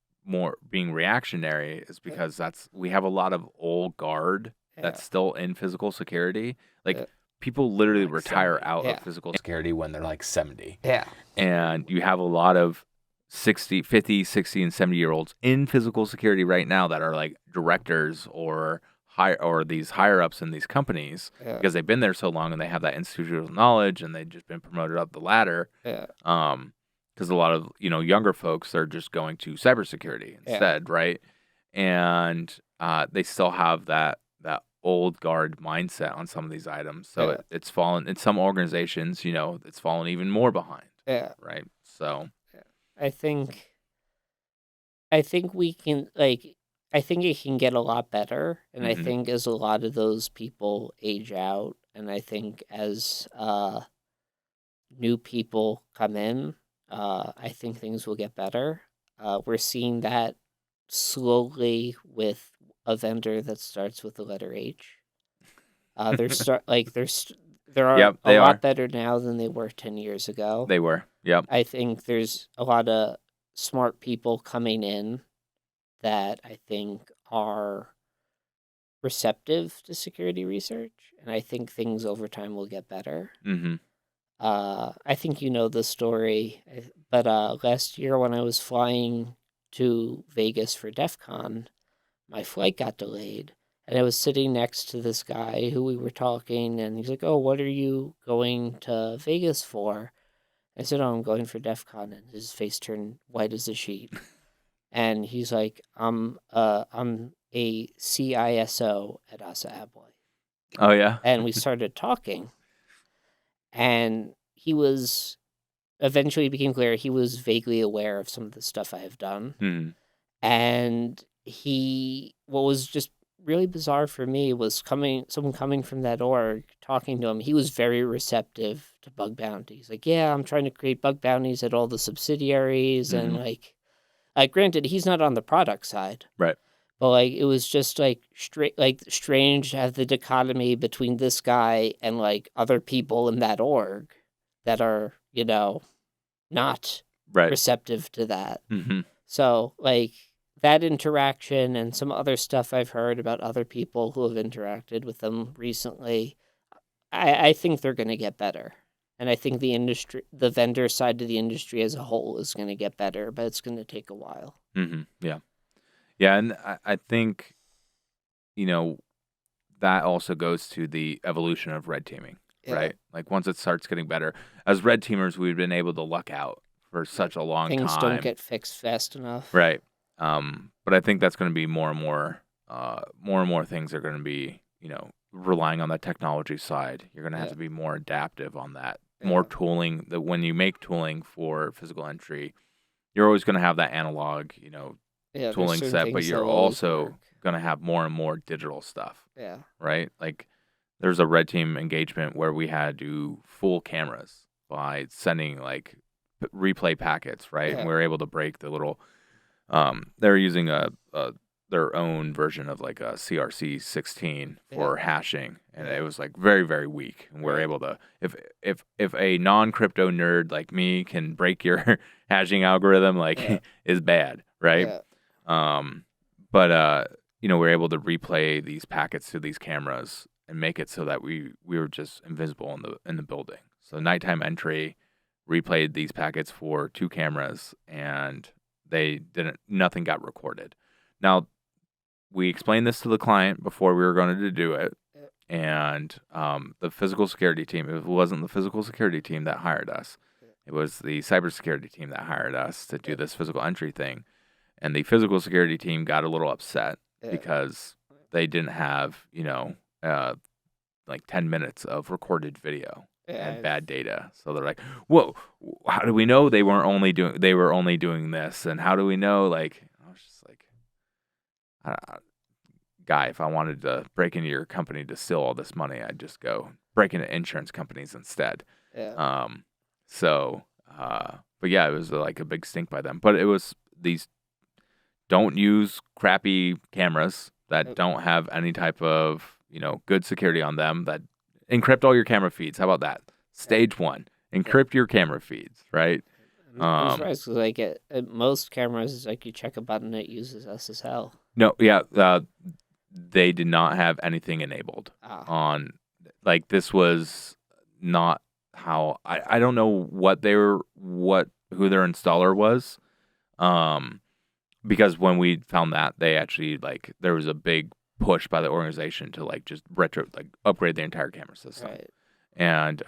reactionary is because we have a lot of old guard that's still in physical security. Like people literally retire out of physical security when they're like 70. Yeah. And you have a lot of 50, 60, and 70-year-olds in physical security right now that are like directors or these higher ups in these companies Yeah. because they've been there so long and they have that institutional knowledge and they've just been promoted up the ladder. Yeah. Because a lot of younger folks are just going to cybersecurity instead, right? And they still have that old guard mindset on some of these items. So it's fallen in some organizations. It's fallen even more behind. Yeah. Right. So I think we can I think it can get a lot better, and I think as a lot of those people age out, and I think as new people come in, I think things will get better. We're seeing that slowly with a vendor that starts with the letter H. They're Yep, a they lot are. better now than they were 10 years ago. They were. Yep. I think there's a lot of smart people coming in that I think are receptive to security research, and I think things over time will get better. Mm-hmm. I think you know the story, but last year when I was flying to Vegas for DEF CON, my flight got delayed, and I was sitting next to this guy who we were talking, and he's like, "Oh, what are you going to Vegas for?" I said, "Oh, I'm going for DEF CON," and his face turned white as a sheet. And he's like, I'm a CISO at Assa Abloy. Oh, yeah? And we started talking, and he was eventually became clear he was vaguely aware of some of the stuff I have done. Hmm. And what was just really bizarre for me was someone coming from that org, talking to him. He was very receptive to bug bounties. Like, yeah, I'm trying to create bug bounties at all the subsidiaries, and like, granted, he's not on the product side, Right. but like it was just like strange to have the dichotomy between this guy and like other people in that org that are not Right. receptive to that. Mm-hmm. So like that interaction and some other stuff I've heard about other people who have interacted with them recently, I think they're going to get better. And I think the vendor side of the industry as a whole is going to get better, but it's going to take a while. Mm-hmm. Yeah. Yeah, and I think, that also goes to the evolution of red teaming, right? Like once it starts getting better, as red teamers, we've been able to luck out for such a long time. Things don't get fixed fast enough. Right. But I think that's going to be more and more things are going to be, relying on the technology side. You're going to have to be more adaptive on that. More tooling. That when you make tooling for physical entry, you're always going to have that analog, tooling set, but you're also going to have more and more digital stuff. Yeah. Right? Like there's a red team engagement where we had to do full cameras by sending like replay packets, right? Yeah. And we were able to break the little they're using their own version of like a CRC 16 for hashing, and it was like very, very weak. And we're able to, if a non-crypto nerd like me can break your hashing algorithm, like is bad, right? But we're able to replay these packets to these cameras and make it so that we were just invisible in the building. So nighttime entry replayed these packets for 2 cameras, and nothing got recorded. Now, we explained this to the client before we were going to do it, and the physical security team, it wasn't the physical security team that hired us. It was the cybersecurity team that hired us to do this physical entry thing. And the physical security team got a little upset because they didn't have, like 10 minutes of recorded video and bad data. So they're like, "Whoa, how do we know they were only doing this? And how do we know?" Like, I was just like, guy, if I wanted to break into your company to steal all this money, I'd just go break into insurance companies instead. But yeah, it was like a big stink by them. But it was these don't use crappy cameras that don't have any type of, good security on them, that encrypt all your camera feeds. How about that? Stage 1, encrypt your camera feeds, right? I'm surprised because like at most cameras, like you check a button, it uses SSL. No, yeah, they did not have anything enabled on. Like this was not how I don't know who their installer was, Because when we found that, they actually like there was a big push by the organization to like just upgrade the entire camera system. Right. And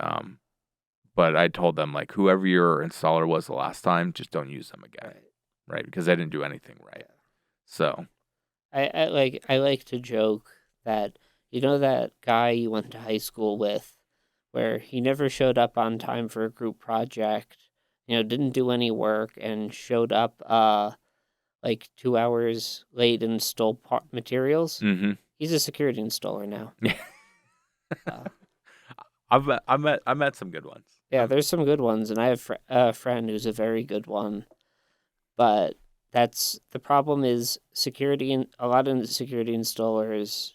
but I told them like whoever your installer was the last time, just don't use them again, right? Because they didn't do anything right. Yeah. So I like to joke that that guy you went to high school with, where he never showed up on time for a group project, didn't do any work and showed up like 2 hours late and stole materials. mhm. He's a security installer now. Yeah. Uh, I met some good ones. yeah, there's some good ones, and I have a friend who's a very good one, but that's the problem is security, and a lot of security installers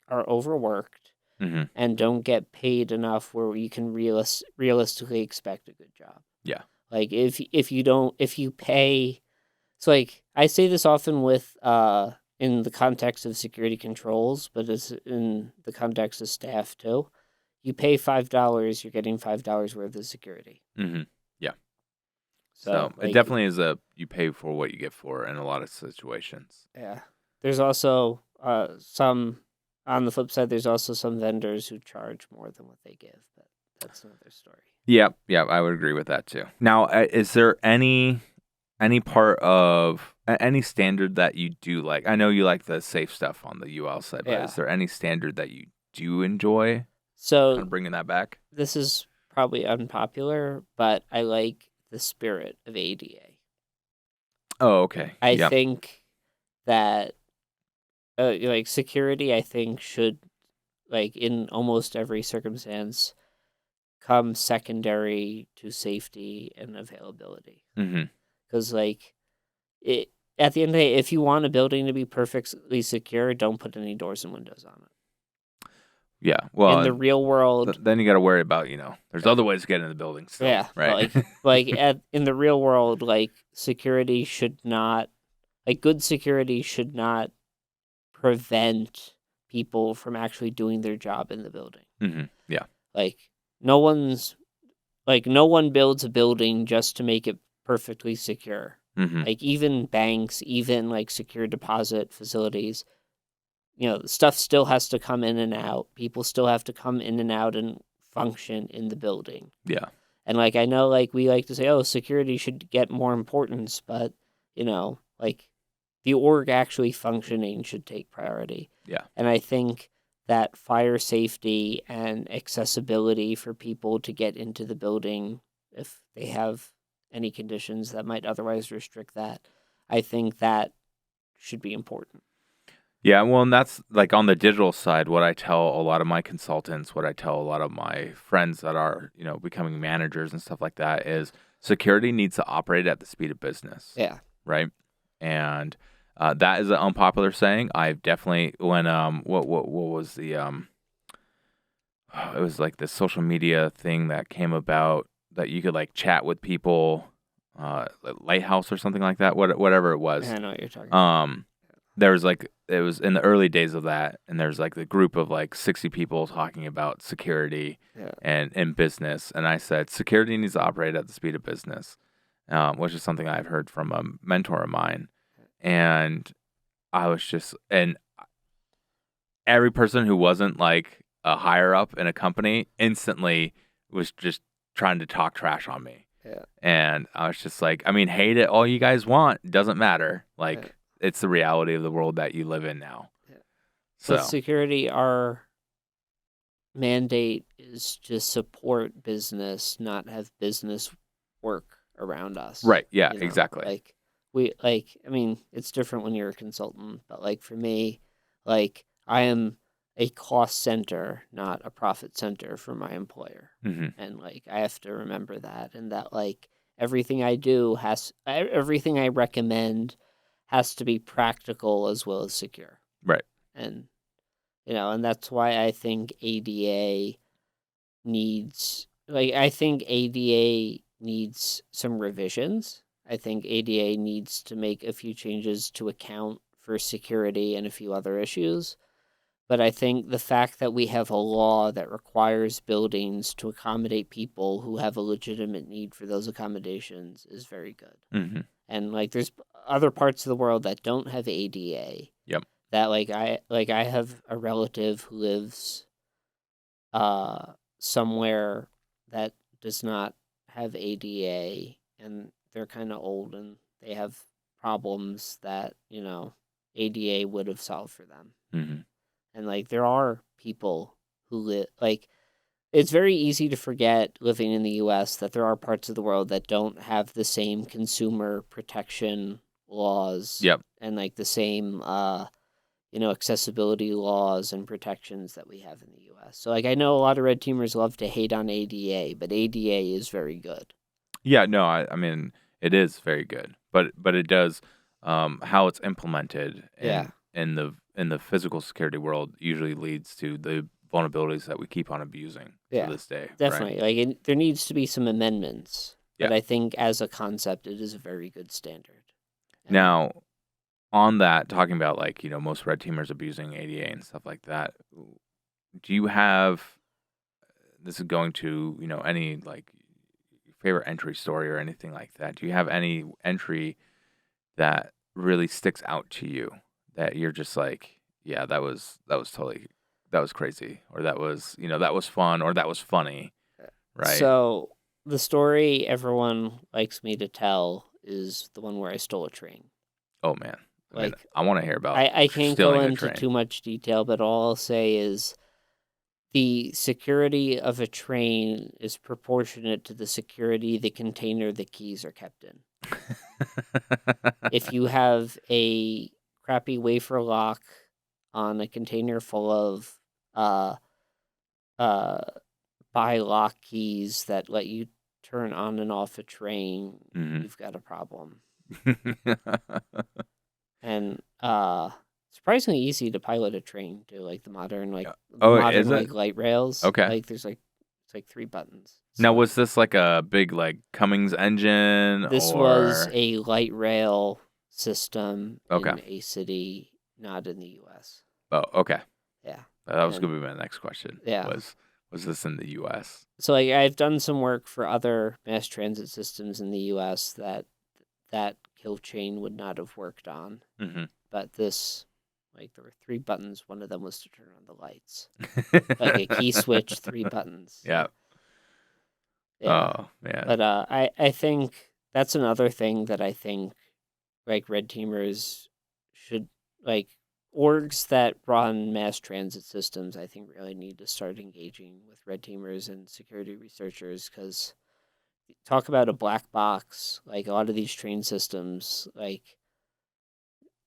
are overworked Mhm. and don't get paid enough where you can realistically expect a good job. Yeah. Like if you pay, so like I say this often with in the context of security controls, but it's in the context of staff too. You pay $5, you're getting $5 worth of security. Mhm. Yeah. So So it definitely is you pay for what you get for in a lot of situations. yeah. There's also some on the flip side. There's also some vendors who charge more than what they give, but that's another story. Yeah, I would agree with that too. Now, is there any part of any standard that you do like? I know you like the safe stuff on the UL side, but Yeah. is there any standard that you do enjoy? So Kind of bringing that back. this is probably unpopular, but I like the spirit of ADA. Oh, okay. I Yeah. think that like security, I think should like in almost every circumstance come secondary to safety and availability. Mhm. Because like it at the end of the day, if you want a building to be perfectly secure, don't put any doors and windows on it. Yeah. Well, In the real world, then you got to worry about there's other ways to get in the building still, yeah, right? in the real world, like security should not, like good security should not prevent people from actually doing their job in the building. Mhm. Yeah. Like no one builds a building just to make it perfectly secure. Mhm. Like even banks, even like secure deposit facilities, stuff still has to come in and out. People still have to come in and out and function in the building. Yeah. And like I know like we like to say, oh, security should get more importance, but like the org actually functioning should take priority. Yeah. And I think that fire safety and accessibility for people to get into the building if they have any conditions that might otherwise restrict that, I think that should be important. Yeah, well, and that's like on the digital side, what I tell a lot of my consultants, what I tell a lot of my friends that are, becoming managers and stuff like that is security needs to operate at the speed of business. Yeah. Right. And that is an unpopular saying. I've definitely, when, what was the, it was like the social media thing that came about that you could like chat with people, Lighthouse or something like that, whatever it was. I know what you're talking about. There was like it was in the early days of that, and there's like the group of like 60 people talking about security and business, and I said security needs to operate at the speed of business, which is something I've heard from a mentor of mine, and I was just and every person who wasn't like a higher up in a company instantly was just trying to talk trash on me. Yeah. And I was just like, I mean, hate it all you guys want. It doesn't matter. Like, it's the reality of the world that you live in now. Yeah. So With security, our mandate is to support business, not have business work around us. Right. Yeah, exactly. I mean, it's different when you're a consultant, but like for me, like I am a cost center, not a profit center for my employer. Mm-hmm. And like I have to remember that, and that like everything I recommend has to be practical as well as secure. Right. And and that's why I think ADA needs some revisions. I think ADA needs to make a few changes to account for security and a few other issues. But I think the fact that we have a law that requires buildings to accommodate people who have a legitimate need for those accommodations is very good. Mm-hmm. And like there's other parts of the world that don't have ADA. Yep. That I have a relative who lives somewhere that does not have ADA, and they're kind of old and they have problems that, ADA would have solved for them. Mm-hmm. And like there are people who live like it's very easy to forget living in the US that there are parts of the world that don't have the same consumer protection laws Yep. and like the same accessibility laws and protections that we have in the US. So like I know a lot of red teamers love to hate on ADA, but ADA is very good. Yeah, no, I mean it is very good, but it does how it's implemented in the physical security world usually leads to the vulnerabilities that we keep on abusing to this day. Definitely. Right? Like there needs to be some amendments, but Yeah. I think as a concept it is a very good standard. And Now, on that, talking about like most red teamers abusing ADA and stuff like that, do you have this is going to any like favorite entry story or anything like that? Do you have any entry that really sticks out to you that you're just like, yeah, that was crazy, or that was that was fun, or that was funny, right? So the story everyone likes me to tell is the one where I stole a train. Oh man, I mean, Like I want to hear about. I can't go stealing a into train. too much detail, but all I'll say is the security of a train is proportionate to the security the container the keys are kept in. If you have a crappy wafer lock on a container full of buy lock keys that let you turn on and off a train, Mhm. you've got a problem. And surprisingly easy to pilot a train too, like the modern is it? light rails. Okay. Like there's it's like 3 buttons. Now, So was this like a big like Cummings engine, this or was a light rail system Okay. in a city not in the US. Oh, okay. Yeah. That was And- gonna be my next question. Yeah. Was this in the U.S.? So like I've done some work for other mass transit systems in the US that kill chain would not have worked on. Mm-hmm. But this, like there were 3 buttons. One of them was to turn on the lights. Like a key switch, 3 buttons. Yeah. Yeah. Oh man. But I think that's another thing that I think like red teamers should like orgs that run mass transit systems, I think really need to start engaging with red teamers and security researchers, because talk about a black box. Like a lot of these train systems, like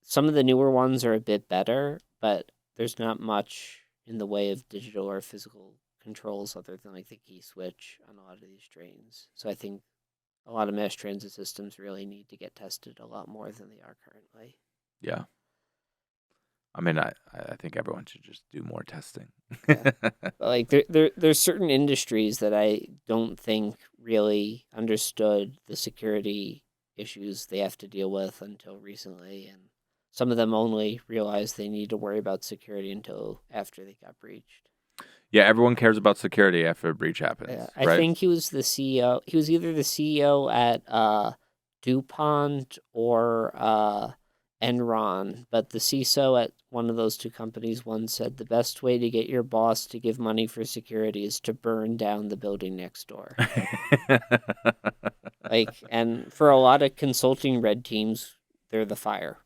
some of the newer ones are a bit better, but there's not much in the way of digital or physical controls other than like the key switch on a lot of these trains. So I think a lot of mass transit systems really need to get tested a lot more than they are currently. Yeah. I mean, I think everyone should just do more testing. Yeah. But like there's certain industries that I don't think really understood the security issues they have to deal with until recently, and some of them only realized they need to worry about security until after they got breached. Yeah, everyone cares about security after a breach happens. Yeah, right? I think he was the CEO. He was either the CEO at DuPont or Enron, but the CISO at one of those 2 companies once said the best way to get your boss to give money for security is to burn down the building next door. And for a lot of consulting red teams, they're the fire.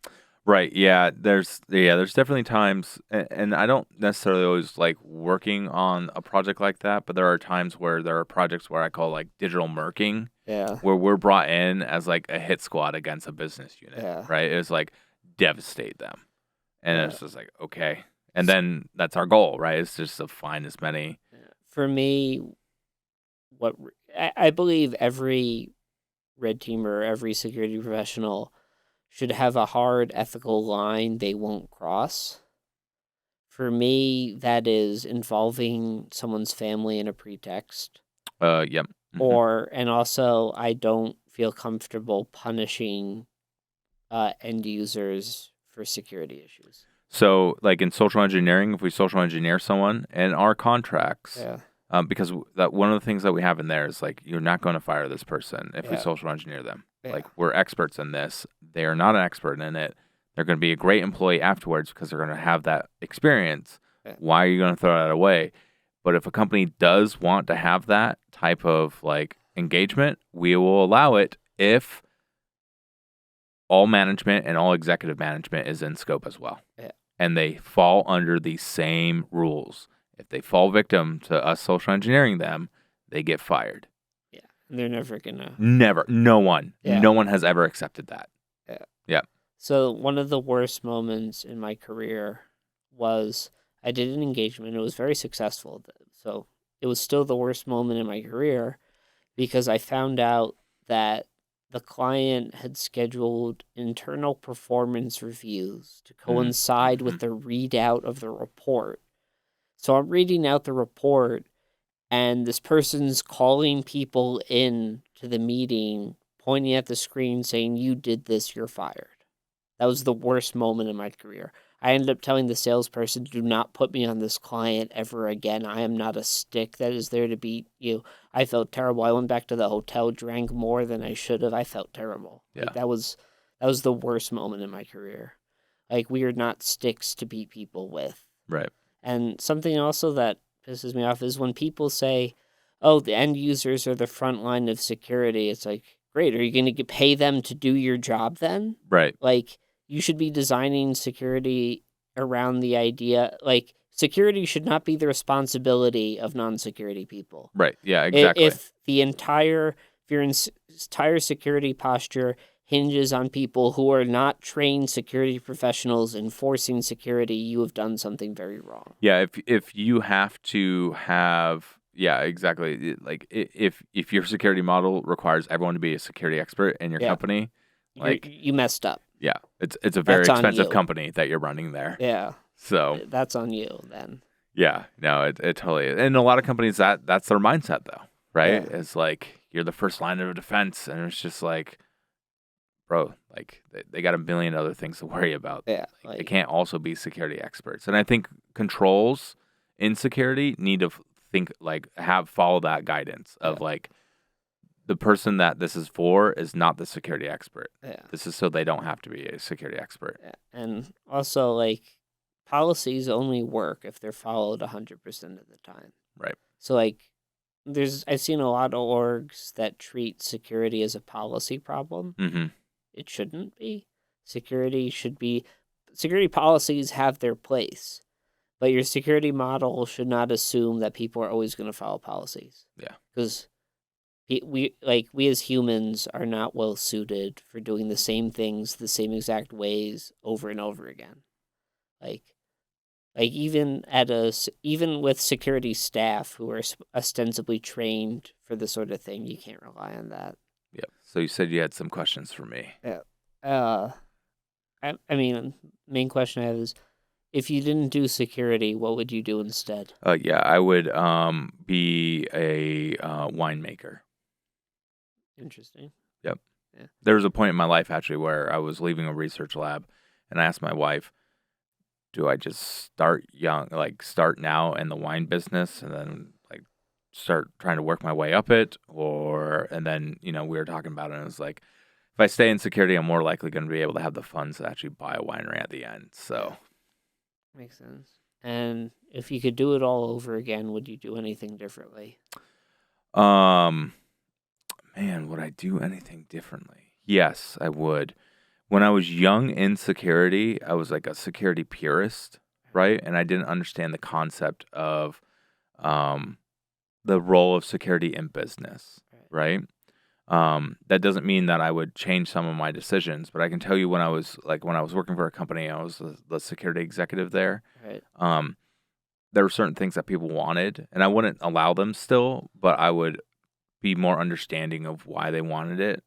Right. Yeah. There's definitely times, and I don't necessarily always like working on a project like that, but there are times where there are projects where I call like digital murking, Yeah. where we're brought in as like a hit squad against a business unit. Yeah. Right. It's like devastate them, and Yeah. it's just like okay, and then that's our goal, right? It's just to find as many. For me, I believe every red teamer, every security professional should have a hard ethical line they won't cross. For me, that is involving someone's family in a pretext. Yep. Mm-hmm. And also I don't feel comfortable punishing end users for security issues. So, like in social engineering, if we social engineer someone in our contracts, Yeah. because that one of the things that we have in there is like you're not going to fire this person if we Yeah. social engineer them. Yeah. Like we're experts in this. They are not an expert in it. They're going to be a great employee afterwards because they're going to have that experience. Yeah. Why are you going to throw that away? But if a company does want to have that type of like engagement, we will allow it if all management and all executive management is in scope as well. Yeah. And they fall under the same rules. If they fall victim to us social engineering them, they get fired. Yeah. And they're never gonna. Never. No one. Yeah. No one has ever accepted that. Yeah. Yeah. So one of the worst moments in my career was I did an engagement. It was very successful. So it was still the worst moment in my career because I found out that the client had scheduled internal performance reviews to coincide with the readout of the report. So I'm reading out the report, and this person's calling people in to the meeting, pointing at the screen saying, "You did this, you're fired." That was the worst moment in my career. I ended up telling the salesperson, "Do not put me on this client ever again. I am not a stick that is there to beat you." I felt terrible. I went back to the hotel, drank more than I should have. I felt terrible. Yeah. Like, that was the worst moment in my career. Like, we are not sticks to beat people with. Right. And something also that pisses me off is when people say, "Oh, the end users are the front line of security." It's like, great. Are you going to pay them to do your job then? Right. Like, you should be designing security around the idea, like, security should not be the responsibility of non-security people. Right. Yeah, exactly. If your entire security posture hinges on people who are not trained security professionals enforcing security, you have done something very wrong. Yeah, if you have to have, yeah, exactly. Like if your security model requires everyone to be a security expert in your Yeah. company, like You messed up. yeah, it's a very That's on expensive you. company that you're running there. Yeah, So that's on you then. yeah, no, it totally is. And a lot of companies that's their mindset though, right? Yeah. It's like you're the first line of defense, and it's just like, bro, like they got a million other things to worry about. Yeah, Like, they can't also be security experts. And I think controls in security need to follow that guidance of Yeah. like the person that this is for is not the security expert. Yeah. This is so they don't have to be a security expert. Yeah. And also, like, policies only work if they're followed 100% of the time. Right. So, like, I've seen a lot of orgs that treat security as a policy problem. Mm-hmm. It shouldn't be. Security policies have their place, but your security model should not assume that people are always going to follow policies. Yeah. Because we as humans are not well suited for doing the same things the same exact ways over and over again. Like even with security staff who are ostensibly trained for this sort of thing, you can't rely on that. Yeah. So you said you had some questions for me. I mean, main question I have is, if you didn't do security, what would you do instead? Yeah, I would be a winemaker. Interesting. Yep. Yeah. There was a point in my life actually where I was leaving a research lab, and I asked my wife, "Do I just start young, like start now in the wine business, and then like start trying to work my way up it, and then we were talking about it, and it was like, if I stay in security, I'm more likely going to be able to have the funds to actually buy a winery at the end." So makes sense. And if you could do it all over again, would you do anything differently? Man, would I do anything differently? Yes, I would. When I was young in security, I was like a security purist, right? And I didn't understand the concept of the role of security in business, right? That doesn't mean that I would change some of my decisions, but I can tell you when I was working for a company, I was the security executive there. Right. There were certain things that people wanted, and I wouldn't allow them still, but I would be more understanding of why they wanted it,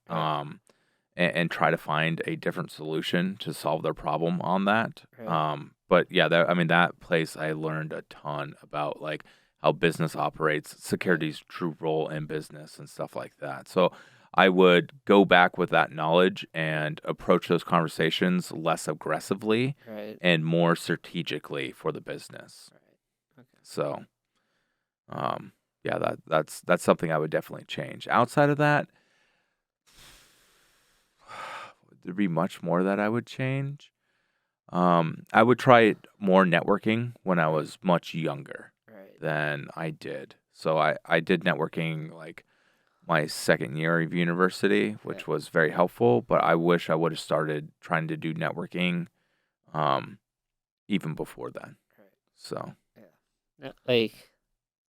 and try to find a different solution to solve their problem on that. Right. But yeah, that place I learned a ton about like how business operates, security's true role in business and stuff like that. So I would go back with that knowledge and approach those conversations less aggressively Right. and more strategically for the business. Right. Okay. So, yeah, that's something I would definitely change. Outside of that, would there be much more that I would change? I would try more networking when I was much younger Right. than I did. So I did networking like my second year of university, which Okay. was very helpful, but I wish I would have started trying to do networking even before then. Right. So, Like,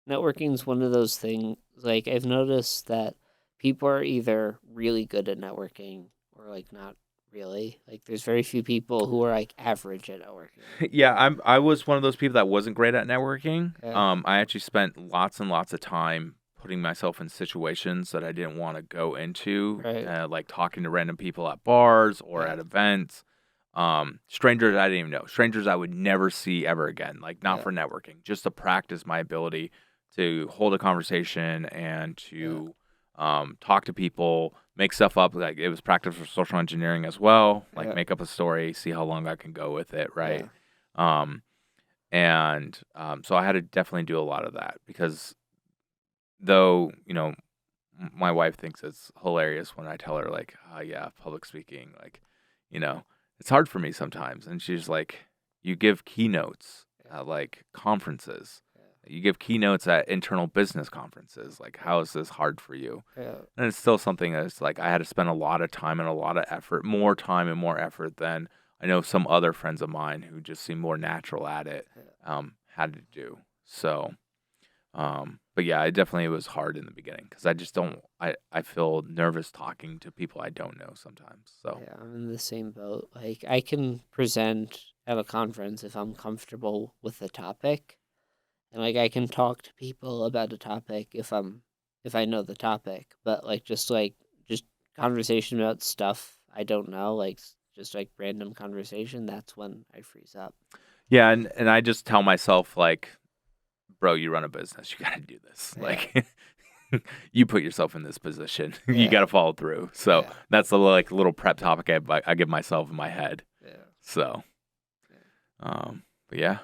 networking's one of those things. Like, I've noticed that people are either really good at networking or like not really. Like, there's very few people who are like average at networking. yeah, I was one of those people that wasn't great at networking. Okay. I actually spent lots and lots of time putting myself in situations that I didn't want to go into, Right. like talking to random people at bars or Yeah. at events. Strangers I didn't even know, strangers I would never see ever again, like not Yeah. for networking, just to practice my ability to hold a conversation and to talk to people, make stuff up. Like it was practice for social engineering as well, like Yeah. make up a story, see how long I can go with it, right? Yeah. And so I had to definitely do a lot of that because though, my wife thinks it's hilarious when I tell her like, oh yeah, public speaking, like, it's hard for me sometimes. And she's like, you give keynotes at like conferences. You give keynotes at internal business conferences. Like, how is this hard for you? Yeah. And it's still something that's like I had to spend a lot of time and a lot of effort, more time and more effort than I know some other friends of mine who just seem more natural at it had to do. So, but yeah, it definitely was hard in the beginning because I just don't. I feel nervous talking to people I don't know sometimes. So Yeah, I'm in the same boat. Like, I can present at a conference if I'm comfortable with the topic. And like I can talk to people about a topic if I know the topic, but just conversation about stuff I don't know, just like random conversation, that's when I freeze up. yeah, and I just tell myself like, bro, you run a business, you got to do this. Yeah. Like, you put yourself in this position, you Yeah. got to follow through. So Yeah. that's the like little prep topic I give myself in my head. Yeah. So, but yeah.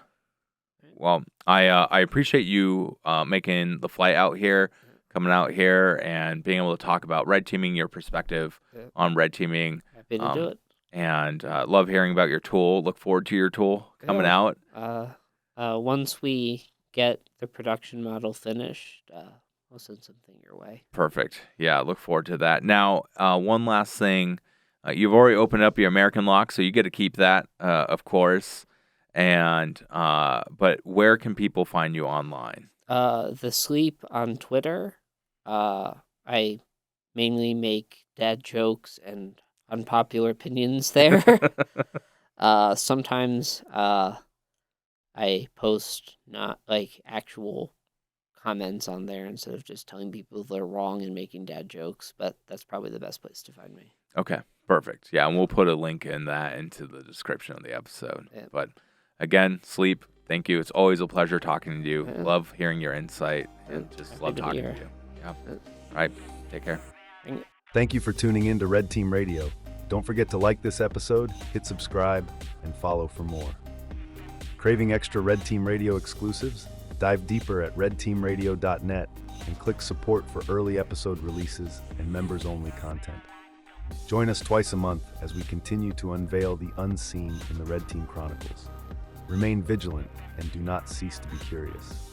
Well, I appreciate you making the flight out here, coming out here, and being able to talk about red teaming, your perspective Yeah. on red teaming. Happy to do it. And love hearing about your tool. Look forward to your tool coming Yeah. out. Once we get the production model finished, I'll send something your way. Perfect. Yeah, look forward to that. Now, one last thing. You've already opened up your American lock, so you get to keep that, of course. And but where can people find you online? The Sleep on Twitter. I mainly make dad jokes and unpopular opinions there. Sometimes I post not like actual comments on there instead of just telling people they're wrong and making dad jokes, but that's probably the best place to find me. Okay, perfect. Yeah, and we'll put a link in that into the description of the episode. Yeah. But again, Sleep, thank you. It's always a pleasure talking to you. Yeah. Love hearing your insight and Yeah, just happy love to be talking to here. you. Yeah. Yeah. All right. Take care. Thank you for tuning in to Red Team Radio. Don't forget to like this episode, hit subscribe, and follow for more. Craving extra Red Team Radio exclusives? Dive deeper at redteamradio.net and click support for early episode releases and members-only content. Join us twice a month as we continue to unveil the unseen in the Red Team Chronicles. Remain vigilant and do not cease to be curious.